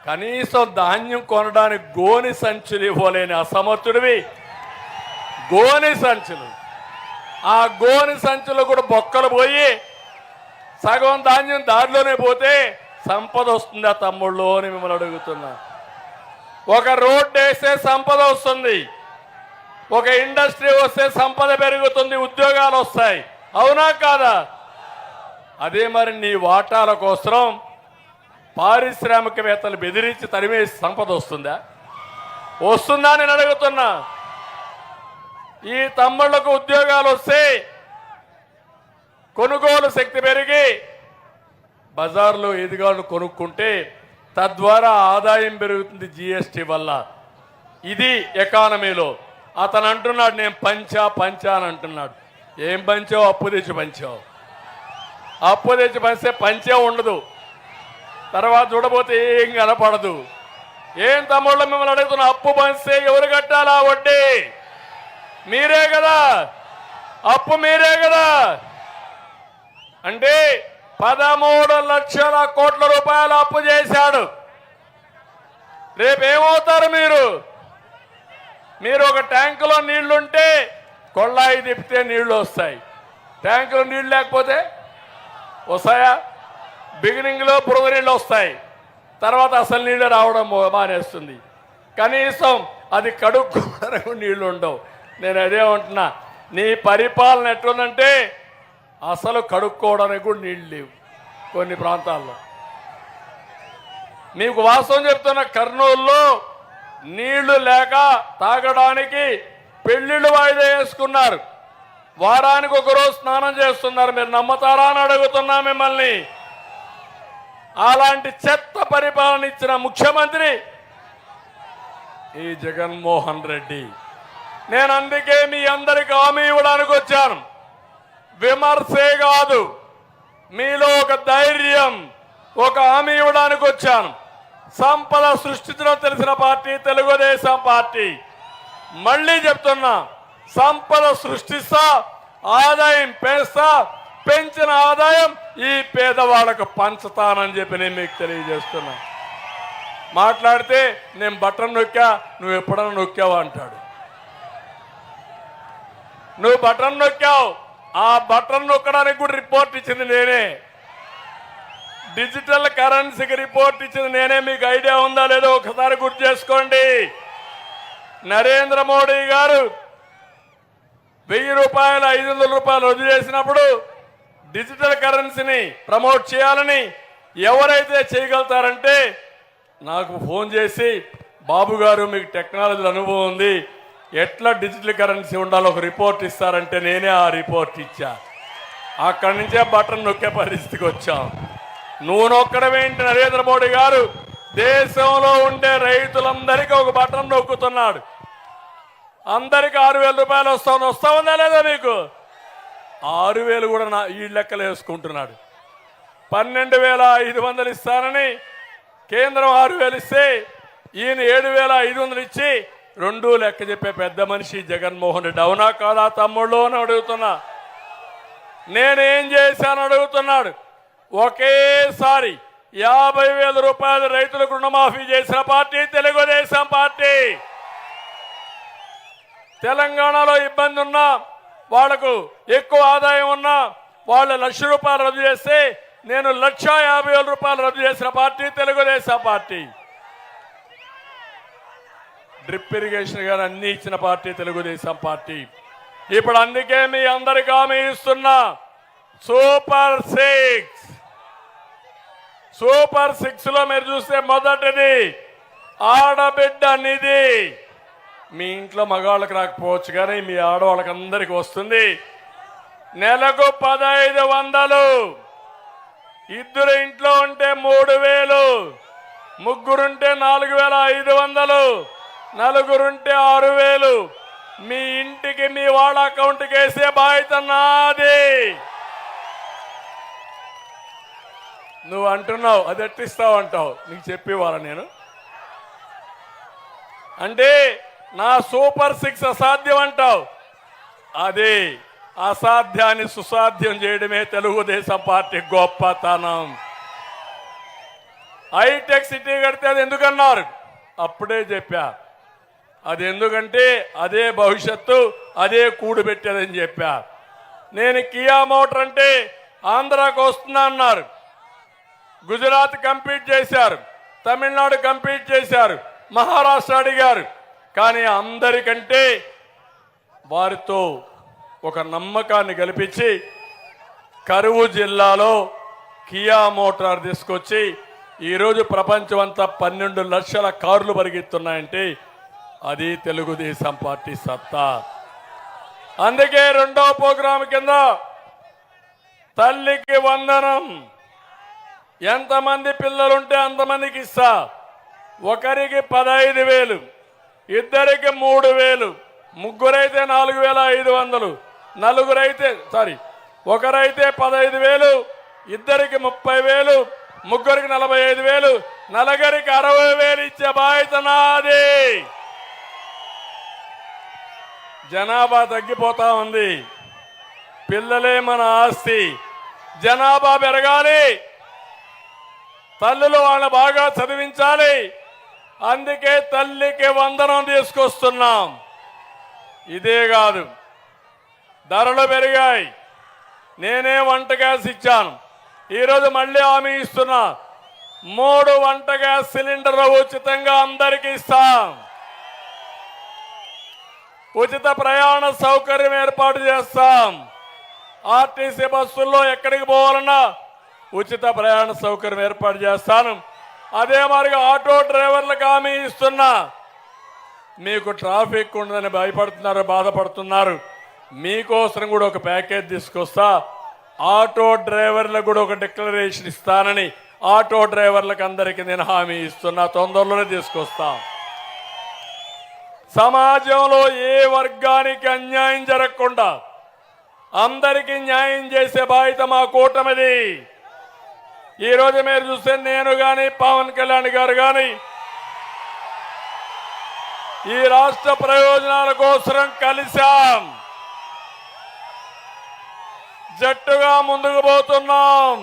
కనీసం ధాన్యం కొనడానికి గోని సంచులు ఇవ్వలేని అసమర్థుడివి గోని సంచులు. ఆ గోని సంచులు కూడా బొక్కలు పోయి సగం ధాన్యం దారిలోనే పోతే సంపద వస్తుందా తమ్ముళ్ళు అని మిమ్మల్ని అడుగుతున్నా. ఒక రోడ్డు వేస్తే సంపద వస్తుంది, ఒక ఇండస్ట్రీ వస్తే సంపద పెరుగుతుంది, ఉద్యోగాలు వస్తాయి. అవునా కాదా? అదే మరి నీ వాటాల కోసం పారిశ్రామికవేత్తలు బెదిరించి తరిమేసి సంపద వస్తుందా? వస్తుందా నేను అడుగుతున్నా. ఈ తమ్ముళ్లకు ఉద్యోగాలు వస్తే కొనుగోలు శక్తి పెరిగి బజార్లో ఎదుగాళ్ళు కొనుక్కుంటే తద్వారా ఆదాయం పెరుగుతుంది జీఎస్టీ వల్ల. ఇది ఎకానమీలో. అతను అంటున్నాడు నేను పంచా అని అంటున్నాడు. ఏం పంచావు? అప్పు తెచ్చి పంచావు. అప్పు తెచ్చి పంచితే పంచే ఉండదు, తర్వాత చూడబోతే ఏం కనపడదు. ఏం తమ్ముళ్ళు మిమ్మల్ని అడుగుతున్నా, అప్పు పంచితే ఎవరు కట్టాలా వడ్డీ? మీరే కదా, అప్పు మీరే కదా. అంటే 13 లక్షల కోట్ల రూపాయలు అప్పు చేశాడు. రేపేమవుతారు మీరు? మీరు ఒక ట్యాంకులో నీళ్లుంటే కొళ్ళాయి తిప్పితే నీళ్లు వస్తాయి, ట్యాంకులో నీళ్లు లేకపోతే వస్తాయా? బిగినింగ్లో బురద నీళ్ళు వస్తాయి, తర్వాత అసలు నీళ్ళు రావడం మానేస్తుంది. కనీసం అది కడుక్కోవడానికి నీళ్లు ఉండవు. నేను అదే అంటున్నా, నీ పరిపాలన ఎట్లుందంటే అసలు కడుక్కోవడానికి కూడా నీళ్ళు లేవు కొన్ని ప్రాంతాల్లో. మీకు వాస్తవం చెప్తున్న, కర్నూలులో నీళ్లు లేక తాగడానికి పెళ్లిళ్ళు వాయిదా వేసుకున్నారు. వారానికి ఒకరోజు స్నానం చేస్తున్నారు. మీరు నమ్మతారా అని అడుగుతున్నా మిమ్మల్ని. అలాంటి చెత్త పరిపాలన ఇచ్చిన ముఖ్యమంత్రి ఈ జగన్మోహన్ రెడ్డి. నేను అందుకే మీ అందరికి హామీ ఇవ్వడానికి వచ్చాను. విమర్శే కాదు, మీలో ఒక ధైర్యం, ఒక హామీ ఇవ్వడానికి వచ్చాను. సంపద సృష్టించడం తెలిసిన పార్టీ తెలుగుదేశం పార్టీ. మళ్ళీ చెప్తున్నా, సంపద సృష్టిస్తా, ఆదాయం పెంచుతా, పెంచిన ఆదాయం ఈ పేదవాళ్లకు పంచుతానని చెప్పి నేను మీకు తెలియజేస్తున్నా. మాట్లాడితే నేను బటన్ నొక్కా, నువ్వు ఎప్పుడన్నా నొక్కావా అంటాడు. నువ్వు బటన్ నొక్కావు, ఆ బటన్ నొక్కడానికి కూడా రిపోర్ట్ ఇచ్చింది నేనే. డిజిటల్ కరెన్సీకి రిపోర్ట్ ఇచ్చింది నేనే. మీకు ఐడియా ఉందా లేదో ఒకసారి గుర్తు చేసుకోండి. నరేంద్ర మోడీ గారు 1000 రూపాయలు 500 రూపాయలు రద్దు చేసినప్పుడు డిజిటల్ కరెన్సీని ప్రమోట్ చేయాలని ఎవరైతే చేయగలుగుతారంటే నాకు ఫోన్ చేసి, బాబు గారు మీకు టెక్నాలజీ అనుభవం ఉంది, ఎట్లా డిజిటల్ కరెన్సీ ఉండాలో ఒక రిపోర్ట్ ఇస్తారంటే నేనే ఆ రిపోర్ట్ ఇచ్చా. అక్కడి నుంచే బటన్ నొక్కే పరిస్థితికి వచ్చాం. నువ్వు నొక్కడమేంటి? నరేంద్ర మోడీ గారు దేశంలో ఉండే రైతులందరికీ ఒక బటన్ నొక్కుతున్నాడు. అందరికి 6000 రూపాయలు వస్తా ఉందా లేదా మీకు? 6000 కూడా ఈ లెక్కలు వేసుకుంటున్నాడు. 12,500 ఇస్తానని కేంద్రం 6000 ఇస్తే ఈయన 7,500 ఇచ్చి 2 లెక్క చెప్పే పెద్ద మనిషి జగన్మోహన్ రెడ్డి. అవునా కాదా తమ్ముళ్ళు అని అడుగుతున్నా. నేనేం చేశాను అడుగుతున్నాడు. ఒకేసారి 50,000 రూపాయలు రైతులకు రుణమాఫీ చేసిన పార్టీ తెలుగుదేశం పార్టీ. తెలంగాణలో ఇబ్బంది ఉన్నా, వాళ్లకు ఎక్కువ ఆదాయం ఉన్నా వాళ్ళు 1,00,000 రూపాయలు రద్దు చేస్తే నేను 1,50,000 రూపాయలు రద్దు చేసిన party Telugu Desam party. Drip irrigation గారు అన్ని ఇచ్చిన పార్టీ తెలుగుదేశం పార్టీ. ఇప్పుడు అందుకే మీ అందరికీ హామీ ఇస్తున్నా, సూపర్ 6 లో మీరు చూస్తే మొదటిది ఆడబిడ్డ నిధి. మీ ఇంట్లో మగవాళ్ళకి రాకపోవచ్చు కానీ మీ ఆడవాళ్ళకి అందరికీ వస్తుంది. నెలకు 1500, ఇద్దరు ఇంట్లో ఉంటే 3000, ముగ్గురుంటే 4500, నలుగురుంటే 6000. మీ ఇంటికి మీ వాళ్ళ అకౌంట్కి వేసే బాధ్యత నాది. నువ్వు అంటున్నావు అది ఎట్టిస్తావు అంటావు, నీకు చెప్పేవాళ్ళ నేను. అంటే నా సూపర్ 6 అసాధ్యం అంటావు. అది అసాధ్యాన్ని సుసాధ్యం చేయడమే తెలుగుదేశం పార్టీ గొప్పతనం. హైటెక్ సిటీ కడితే అది ఎందుకన్నారు, అప్పుడే చెప్పా. అది ఎందుకంటే అదే భవిష్యత్తు, అదే కూడు పెట్టేదని చెప్పా. నేను కియా మోటార్ అంటే ఆంధ్రాకు వస్తున్నా అన్నారు. గుజరాత్ కంప్లీట్ చేశారు, తమిళనాడు కంప్లీట్ చేశారు, మహారాష్ట్ర అడిగారు. కానీ అందరికంటే వారితో ఒక నమ్మకాన్ని కల్పించి కరువు జిల్లాలో కియా మోటార్ తీసుకొచ్చి ఈరోజు ప్రపంచం అంతా 12 లక్షల కార్లు పరిగెత్తున్నాయంటే అది తెలుగుదేశం పార్టీ సత్తా. అందుకే రెండో ప్రోగ్రాం కింద తల్లికి వందనం, ఎంతమంది పిల్లలుంటే అంతమందికి ఇస్తా. ఒకరికి 15,000, ఇద్దరికి 3,000, ముగ్గురైతే 4,500, ఒకరైతే 15,000, ఇద్దరికి 30,000, ముగ్గురికి 45,000, నలుగురికి 60,000 ఇచ్చే బాధ్యత నాది. జనాభా తగ్గిపోతా ఉంది, పిల్లలే మన ఆస్తి. జనాభా పెరగాలి, తల్లులు వాళ్ళని బాగా చదివించాలి. అందుకే తల్లికి వందనం తీసుకొస్తున్నాం. ఇదే కాదు, ధరలు పెరిగాయి. నేనే వంట గ్యాస్ ఇచ్చాను, ఈరోజు మళ్ళీ హామీ ఇస్తున్నా. 3 వంట గ్యాస్ సిలిండర్లు ఉచితంగా అందరికీ ఇస్తాం. ఉచిత ప్రయాణ సౌకర్యం ఏర్పాటు చేస్తాం. ఆర్టీసీ బస్సుల్లో ఎక్కడికి పోవాలన్నా ఉచిత ప్రయాణ సౌకర్యం ఏర్పాటు చేస్తాను. అదే మరిగా ఆటో డ్రైవర్లకు హామీ ఇస్తున్నా. మీకు ట్రాఫిక్ ఉండదని భయపడుతున్నారు, బాధపడుతున్నారు. మీకోసం కూడా ఒక ప్యాకేజ్ తీసుకొస్తా. ఆటో డ్రైవర్లకు కూడా ఒక డిక్లరేషన్ ఇస్తానని ఆటో డ్రైవర్లకు అందరికీ నేను హామీ ఇస్తున్నా. తొందరలోనే తీసుకొస్తా. సమాజంలో ఏ వర్గానికి అన్యాయం జరగకుండా అందరికీ న్యాయం చేసే బాధ్యత మా కూటమిది. ఈరోజు మీరు చూస్తే నేను కానీ పవన్ కళ్యాణ్ గారు కానీ ఈ రాష్ట్ర ప్రయోజనాల కోసం కలిశాం, జట్టుగా ముందుకు పోతున్నాం.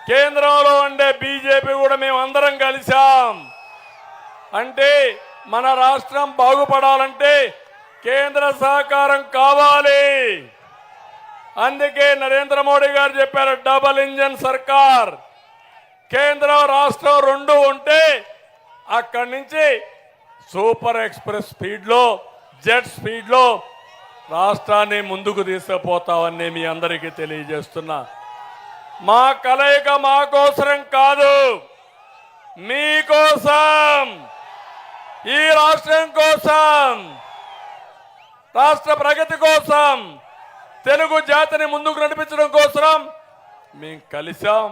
కేంద్రంలో ఉండే బీజేపీ కూడా మేము అందరం కలిశాం. అంటే మన రాష్ట్రం బాగుపడాలంటే కేంద్ర సహకారం కావాలి. అందుకే నరేంద్ర మోడీ గారు చెప్పారు, డబుల్ ఇంజన్ సర్కార్. కేంద్రం రాష్ట్రం రెండు ఉంటే అక్కడి నుంచి సూపర్ ఎక్స్ప్రెస్ స్పీడ్లో, జెట్ స్పీడ్లో రాష్ట్రాన్ని ముందుకు తీసుకుపోతామని మీ అందరికీ తెలియజేస్తున్నా. మా కలయిక మా కోసరం కాదు, మీకోసం, ఈ రాష్ట్రం కోసం, రాష్ట్ర ప్రగతి కోసం, తెలుగు జాతిని ముందుకు నడిపించడం కోసం మేము కలిసాం.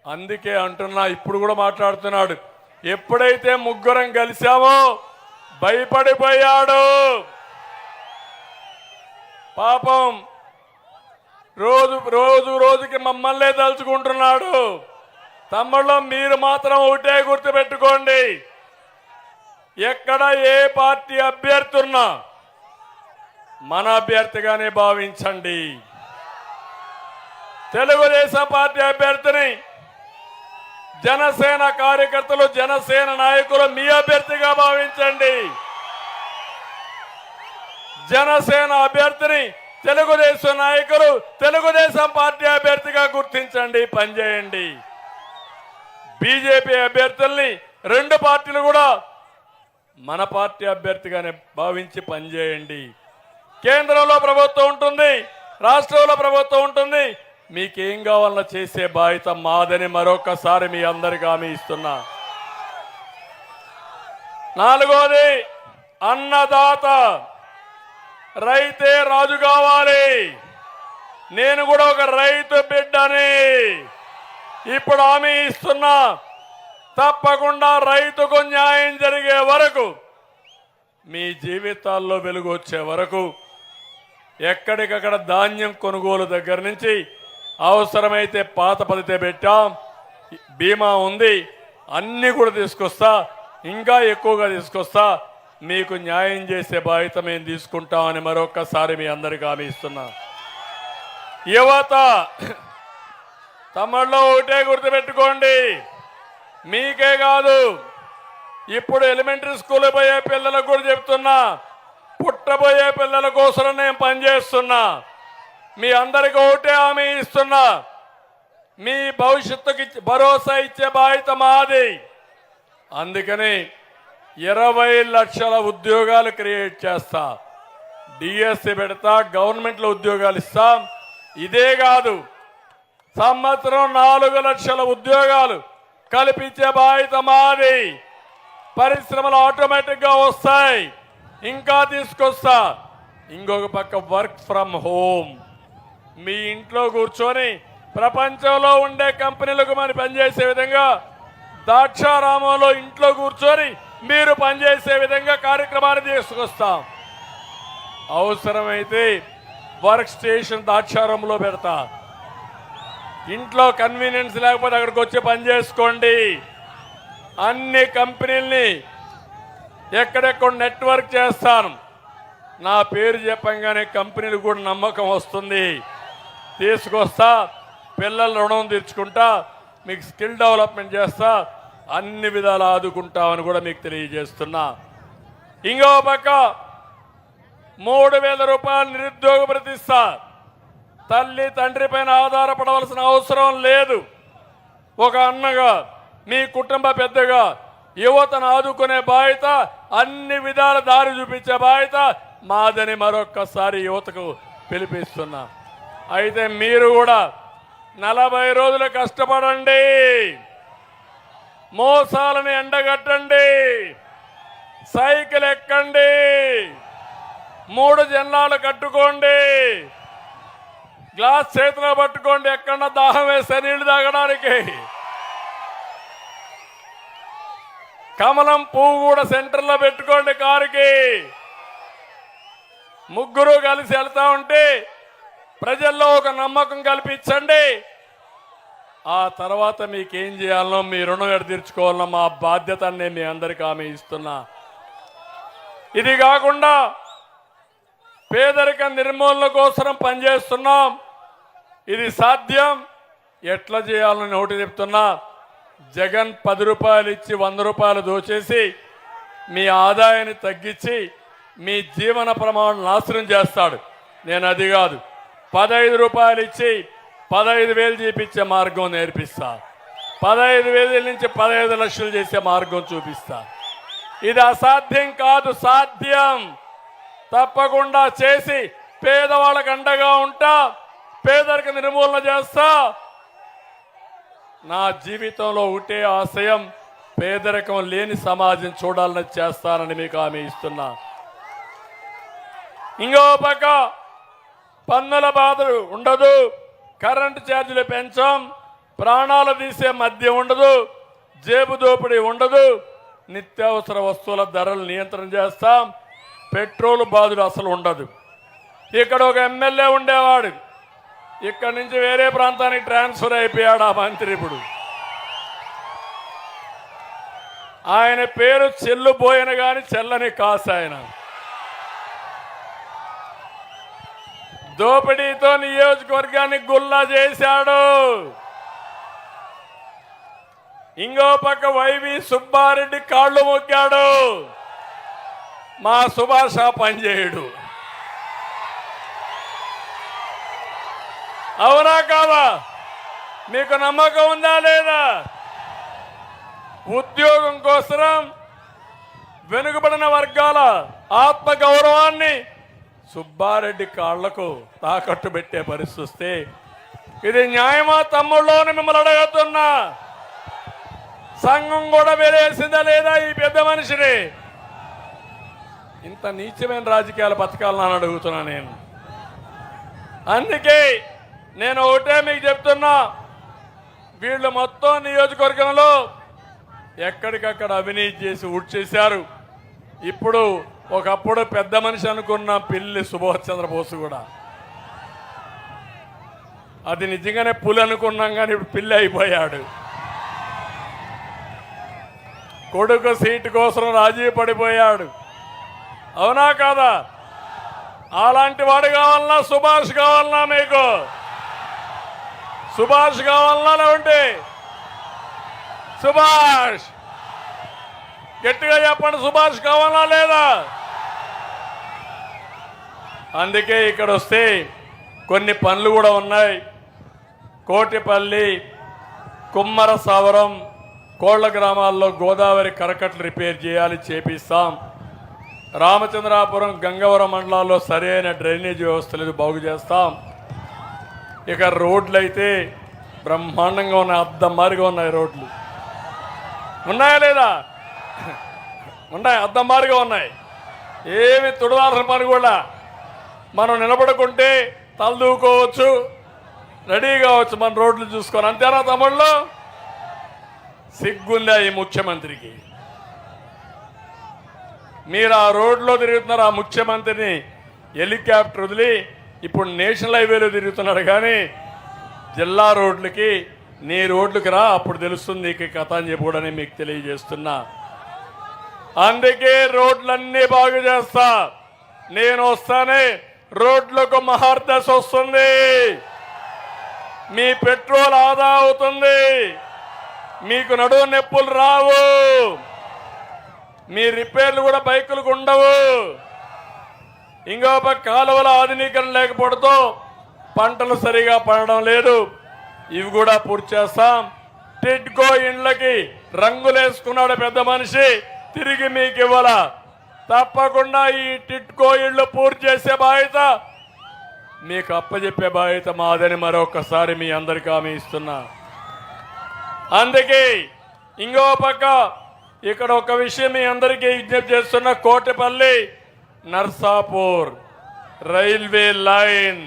అందుకే అంటున్నా, ఇప్పుడు కూడా మాట్లాడుతున్నాడు. ఎప్పుడైతే ముగ్గురం కలిసామో భయపడిపోయాడు. పాపం రోజుకి మమ్మల్నే తలుచుకుంటున్నాడు. తమ్ముళ్ళు మీరు మాత్రం ఒకటే గుర్తుపెట్టుకోండి, ఎక్కడ ఏ పార్టీ అభ్యర్థి ఉన్నా మన అభ్యర్థిగానే భావించండి. తెలుగుదేశం పార్టీ అభ్యర్థిని జనసేన కార్యకర్తలు, జనసేన నాయకులు మీ అభ్యర్థిగా భావించండి. జనసేన అభ్యర్థిని తెలుగుదేశం నాయకులు తెలుగుదేశం పార్టీ అభ్యర్థిగా గుర్తించండి, పనిచేయండి. బీజేపీ అభ్యర్థుల్ని రెండు పార్టీలు కూడా మన పార్టీ అభ్యర్థిగానే భావించి పనిచేయండి. కేంద్రంలో ప్రభుత్వం ఉంటుంది, రాష్ట్రంలో ప్రభుత్వం ఉంటుంది. మీకేం కావాలన్నా చేసే బాధ్యత మాదని మరొకసారి మీ అందరికీ హామీ ఇస్తున్నా. నాలుగోది, అన్నదాత, రైతే రాజు కావాలి. నేను కూడా ఒక రైతు బిడ్డని ఇప్పుడు హామీ ఇస్తున్నా. తప్పకుండా రైతుకు న్యాయం జరిగే వరకు, మీ జీవితాల్లో వెలుగు వచ్చే వరకు ఎక్కడికక్కడ ధాన్యం కొనుగోలు దగ్గర నుంచి అవసరమైతే పాత పదితే పెట్టాం, బీమా ఉంది, అన్నీ కూడా తీసుకొస్తా, ఇంకా ఎక్కువగా తీసుకొస్తా. మీకు న్యాయం చేసే బాధ్యత మేము తీసుకుంటామని మరొక్కసారి మీ అందరికీ హామీ ఇస్తున్నా. యువత తమలో ఒకటే గుర్తుపెట్టుకోండి, మీకే కాదు ఇప్పుడు ఎలిమెంటరీ స్కూల్ పోయే పిల్లలకు కూడా చెప్తున్నా, పుట్టబోయే పిల్లల కోసం నేను పనిచేస్తున్నా. మీ అందరికీ ఒకటే హామీ ఇస్తున్నా, మీ భవిష్యత్తుకి భరోసా ఇచ్చే బాధ్యత మాది. అందుకని 20 లక్షల ఉద్యోగాలు క్రియేట్ చేస్తా, డిఎస్సి పెడతా, గవర్నమెంట్లో ఉద్యోగాలు ఇస్తాం. ఇదే కాదు, సంవత్సరం 4 లక్షల ఉద్యోగాలు కల్పించే బాధ్యత మాది. పరిశ్రమలు ఆటోమేటిక్గా వస్తాయి, ఇంకా తీసుకొస్తా. ఇంకొక పక్క వర్క్ ఫ్రమ్ హోమ్, మీ ఇంట్లో కూర్చొని ప్రపంచంలో ఉండే కంపెనీలకు మనం పనిచేసే విధంగా, ద్రాక్షారామంలో ఇంట్లో కూర్చొని మీరు పనిచేసే విధంగా కార్యక్రమాన్ని తీసుకొస్తాం. అవసరమైతే వర్క్ స్టేషన్ ద్రాక్షారామంలో పెడతా. ఇంట్లో కన్వీనియన్స్ లేకపోతే అక్కడికి వచ్చి పని చేసుకోండి. అన్ని కంపెనీల్ని ఎక్కడెక్కడ నెట్వర్క్ చేస్తాను. నా పేరు చెప్పంగానే కంపెనీలు కూడా నమ్మకం వస్తుంది. తీసుకొస్తా, పిల్లల రుణం తీర్చుకుంటా, మీకు స్కిల్ డెవలప్మెంట్ చేస్తా, అన్ని విధాలు ఆదుకుంటామని కూడా మీకు తెలియజేస్తున్నా. ఇంకో పక్క 3,000 రూపాయలు నిరుద్యోగ భృతిస్తా. తల్లి తండ్రి పైన ఆధారపడవలసిన అవసరం లేదు. ఒక అన్నగా, మీ కుటుంబ పెద్దగా యువతను ఆదుకునే బాధ్యత, అన్ని విధాల దారి చూపించే బాధ్యత మాదని మరొక్కసారి యువతకు పిలిపిస్తున్నా. అయితే మీరు కూడా 40 రోజులు కష్టపడండి, మోసాలను ఎండగట్టండి, సైకిల్ ఎక్కండి, 3 జెండాలు కట్టుకోండి, గ్లాస్ చేతిలో పట్టుకోండి, ఎక్కడ దాహం వేస్తే నీళ్లు తాగడానికి. కమలం పువ్వు కూడా సెంటర్లో పెట్టుకోండి కారుకి. ముగ్గురు కలిసి వెళ్తా ఉంటే ప్రజల్లో ఒక నమ్మకం కల్పించండి. ఆ తర్వాత మీకేం చేయాలనో, మీ రుణం ఎడ తీర్చుకోవాలనో మా బాధ్యత నేను మీ అందరికీ హామీ ఇస్తున్నా. ఇది కాకుండా పేదరిక నిర్మూలన కోసం పనిచేస్తున్నాం. ఇది సాధ్యం. ఎట్లా చేయాలని ఒకటి చెప్తున్నా. జగన్ 10 రూపాయలు ఇచ్చి 100 రూపాయలు దోచేసి మీ ఆదాయాన్ని తగ్గించి మీ జీవన ప్రమాణం నాశనం చేస్తాడు. నేను అది కాదు, 15 రూపాయలు ఇచ్చి 15,000 చేపించే మార్గం నేర్పిస్తా. 15,000 నుంచి 15 లక్షలు చేసే మార్గం చూపిస్తా. ఇది అసాధ్యం కాదు, సాధ్యం. తప్పకుండా చేసి పేదవాళ్ళకు అండగా ఉంటా, పేదరిక నిర్మూలన చేస్తా. నా జీవితంలో ఒకటే ఆశయం, పేదరికం లేని సమాజం చూడాలని చేస్తానని మీకు హామీ ఇస్తున్నా. ఇంకో పక్క పన్నుల బాధలు ఉండదు, కరెంటు ఛార్జీలు పెంచాం, ప్రాణాలు తీసే మద్యం ఉండదు, జేబు దోపిడీ ఉండదు, నిత్యావసర వస్తువుల ధరలు నియంత్రణ చేస్తాం, పెట్రోల్ బాధలు అసలు ఉండదు. ఇక్కడ ఒక ఎమ్మెల్యే ఉండేవాడు, ఇక్కడి నుంచి వేరే ప్రాంతానికి ట్రాన్స్ఫర్ అయిపోయాడు ఆ మంత్రి. ఇప్పుడు ఆయన పేరు చెల్లుబోయిన కానీ చెల్లని కాసు. ఆయన దోపిడీతో నియోజకవర్గాన్ని గుల్లా చేశాడు. ఇంకో పక్క వైవి సుబ్బారెడ్డి కాళ్ళు మొక్కాడు, మా సుభాష పనిచేయడు. అవునా కాదా? మీకు నమ్మకం ఉందా లేదా? ఉద్యోగం కోసం వెనుకబడిన వర్గాల ఆత్మగౌరవాన్ని సుబ్బారెడ్డి కాళ్లకు తాకట్టు పెట్టే పరిస్థితి వస్తే ఇది న్యాయమా తమ్ముళ్ళు అని మిమ్మల్ని అడుగుతున్నా. సంఘం కూడా వేరేసిందా లేదా ఈ పెద్ద మనిషిని? ఇంత నీచమైన రాజకీయాలు బతకాలని అడుగుతున్నా నేను. అందుకే నేను ఒకటే మీకు చెప్తున్నా, వీళ్ళు మొత్తం నియోజకవర్గంలో ఎక్కడికక్కడ అవినీతి చేసి ఊడ్చేశారు. ఇప్పుడు ఒకప్పుడు పెద్ద మనిషి అనుకున్న పిల్లి సుభాష్ చంద్రబోస్ కూడా అది నిజంగానే పులి అనుకున్నాం, కానీ ఇప్పుడు పిల్లి అయిపోయాడు. కొడుకు సీటు కోసం రాజీ పడిపోయాడు. అవునా కాదా? అలాంటి వాడు కావాలన్నా సుభాష్ కావాలన్నా? మీకు సుభాష్ కావాలన్నా? లేకుంటే సుభాష్ గట్టిగా చెప్పండి, సుభాష్ కావాలా లేదా? అందుకే ఇక్కడ వస్తే కొన్ని పనులు కూడా ఉన్నాయి. కోటిపల్లి, కుమ్మర సావరం, కోళ్ల గ్రామాల్లో గోదావరి కరకట్లు రిపేర్ చేయాలి, చేపిస్తాం. రామచంద్రాపురం, గంగవరం మండలాల్లో సరైన డ్రైనేజ్ వ్యవస్థ లేదు, బాగు చేస్తాం. ఇక రోడ్లు అయితే బ్రహ్మాండంగా ఉన్నాయి, అద్దమారిగా ఉన్నాయి. రోడ్లు ఉన్నాయా లేదా? ఉన్నాయి, అద్దమారిగా ఉన్నాయి. ఏమి తుడవాల్సిన పని కూడా, మనం నిలబడుకుంటే తలదూకోవచ్చు, రెడీ కావచ్చు మన రోడ్లు చూసుకొని. అంతేనా తమ్ముళ్ళు? సిగ్గుందా ఈ ముఖ్యమంత్రికి? మీరు ఆ రోడ్లో తిరుగుతున్నారు, ఆ ముఖ్యమంత్రిని హెలికాప్టర్ వదిలి ఇప్పుడు నేషనల్ హైవేలో తిరుగుతున్నాడు. కానీ జిల్లా రోడ్లకి, నీ రోడ్లకి రా, అప్పుడు తెలుస్తుంది నీకు కథ అని చెప్పుకోవడని మీకు తెలియజేస్తున్నా. అందుకే రోడ్లన్నీ బాగు చేస్తా. నేను వస్తానే రోడ్లకు మహర్దశ వస్తుంది, మీ పెట్రోల్ ఆదా అవుతుంది, మీకు నడువు నొప్పులు రావు, మీ రిపేర్లు కూడా బైకులకు ఉండవు. ఇంకో పక్క కాలువల ఆధునీకరణ లేకపోవడంతో పంటలు సరిగా పండడం లేదు, ఇవి కూడా పూర్తి చేస్తాం. టిడ్కో ఇండ్లకి రంగులేసుకున్నాడు పెద్ద మనిషి, తిరిగి మీకు ఇవ్వాల. తప్పకుండా ఈ టిడ్కో ఇళ్లు పూర్తి చేసే బాధ్యత, మీకు అప్పచెప్పే బాధ్యత మాదని మరొకసారి మీ అందరికీ హామీ ఇస్తున్నా. అందుకే ఇంకో పక్క ఇక్కడ ఒక విషయం మీ అందరికీ విజ్ఞప్తి చేస్తున్న, కోటిపల్లి నర్సాపూర్ రైల్వే లైన్,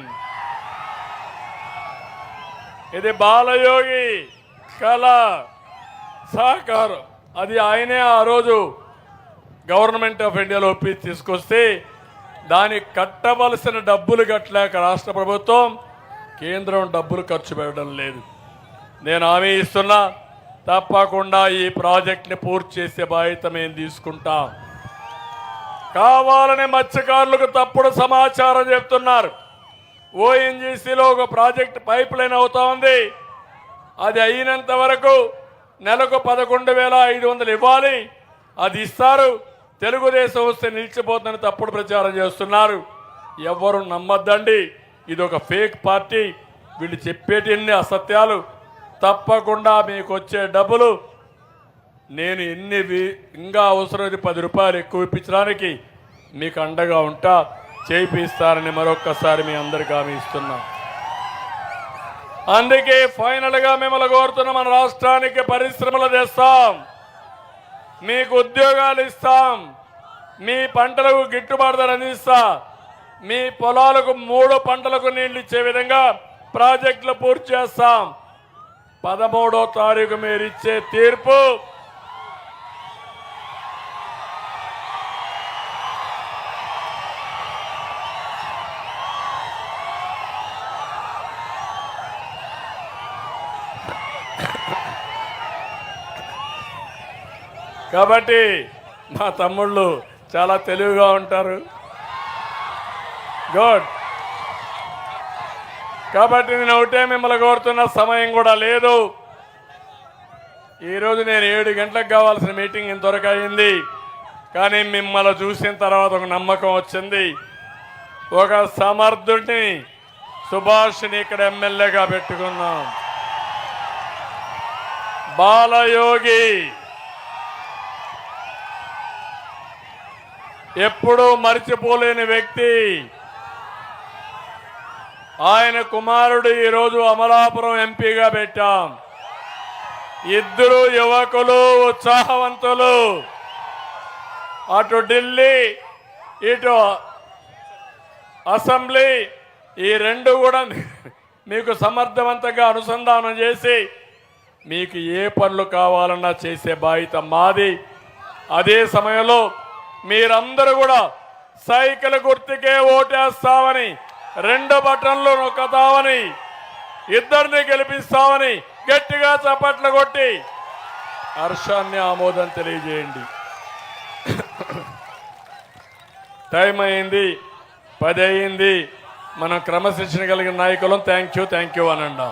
ఇది బాలయోగి కళ సహకారం. అది ఆయనే ఆ రోజు గవర్నమెంట్ ఆఫ్ ఇండియాలో ఒప్పించి తీసుకొస్తే దానికి కట్టవలసిన డబ్బులు కట్టలేక రాష్ట్ర ప్రభుత్వం, కేంద్రం డబ్బులు ఖర్చు పెట్టడం లేదు. నేను హామీ ఇస్తున్నా, తప్పకుండా ఈ ప్రాజెక్ట్ని పూర్తి చేసే బాధ్యత మేము తీసుకుంటాం. కావాలని మత్స్యకారులకు తప్పుడు సమాచారం చెప్తున్నారు. ఓఎన్జీసీలో ఒక ప్రాజెక్ట్ పైప్ లైన్ అవుతా ఉంది, అది అయినంత వరకు నెలకు 11,500 ఇవ్వాలి, అది ఇస్తారు. తెలుగుదేశం వస్తే నిలిచిపోతుందని తప్పుడు ప్రచారం చేస్తున్నారు. ఎవరు నమ్మద్దండి, ఇది ఒక ఫేక్ పార్టీ, వీళ్ళు చెప్పేటిన్ని అసత్యాలు. తప్పకుండా మీకు వచ్చే డబ్బులు నేను ఇంకా అవసరమైతే 10 రూపాయలు ఎక్కువ ఇప్పించడానికి మీకు అండగా ఉంటా, చేయిస్తారని మరొక్కసారి మీ అందరికీ హామీ ఇస్తున్నా. అందుకే ఫైనల్గా మిమ్మల్ని కోరుతున్న, మన రాష్ట్రానికి పరిశ్రమలు తెస్తాం, మీకు ఉద్యోగాలు ఇస్తాం, మీ పంటలకు గిట్టుబాటు ధర అందిస్తా, మీ పొలాలకు 3 పంటలకు నీళ్లు ఇచ్చే విధంగా ప్రాజెక్టులు పూర్తి చేస్తాం. 13వ తారీఖు మీరు ఇచ్చే తీర్పు కాబట్టి మా తమ్ముళ్ళు చాలా తెలివిగా ఉంటారు. గుడ్. కాబట్టి నేను ఒకటే మిమ్మల్ని కోరుతున్న, సమయం కూడా లేదు. ఈరోజు నేను 7 గంటలకు కావాల్సిన మీటింగ్ ఇంతవరకు అయింది, కానీ మిమ్మల్ని చూసిన తర్వాత ఒక నమ్మకం వచ్చింది. ఒక సమర్థుడిని, సుభాష్ని ఇక్కడ ఎమ్మెల్యేగా పెట్టుకున్నాం. బాలయోగి ఎప్పుడూ మర్చిపోలేని వ్యక్తి. ఆయన కుమారుడు ఈరోజు అమలాపురం ఎంపీగా పెట్టాం. ఇద్దరు యువకులు, ఉత్సాహవంతులు. అటు ఢిల్లీ, ఇటు అసెంబ్లీ, ఈ రెండు కూడా మీకు సమర్థవంతంగా అనుసంధానం చేసి మీకు ఏ పనులు కావాలన్నా చేసే బాధ్యత మాది. అదే సమయంలో మీరందరూ కూడా సైకిల్ గుర్తుకే ఓటేస్తామని, 2 బటన్లు నొక్కుతామని, ఇద్దరిని గెలిపిస్తామని గట్టిగా చప్పట్లు కొట్టి హర్షాన్ని ఆమోదం తెలియజేయండి. టైం అయింది, 10 అయింది. మనం క్రమశిక్షణ కలిగిన నాయకులం. థ్యాంక్ యూ అనండి.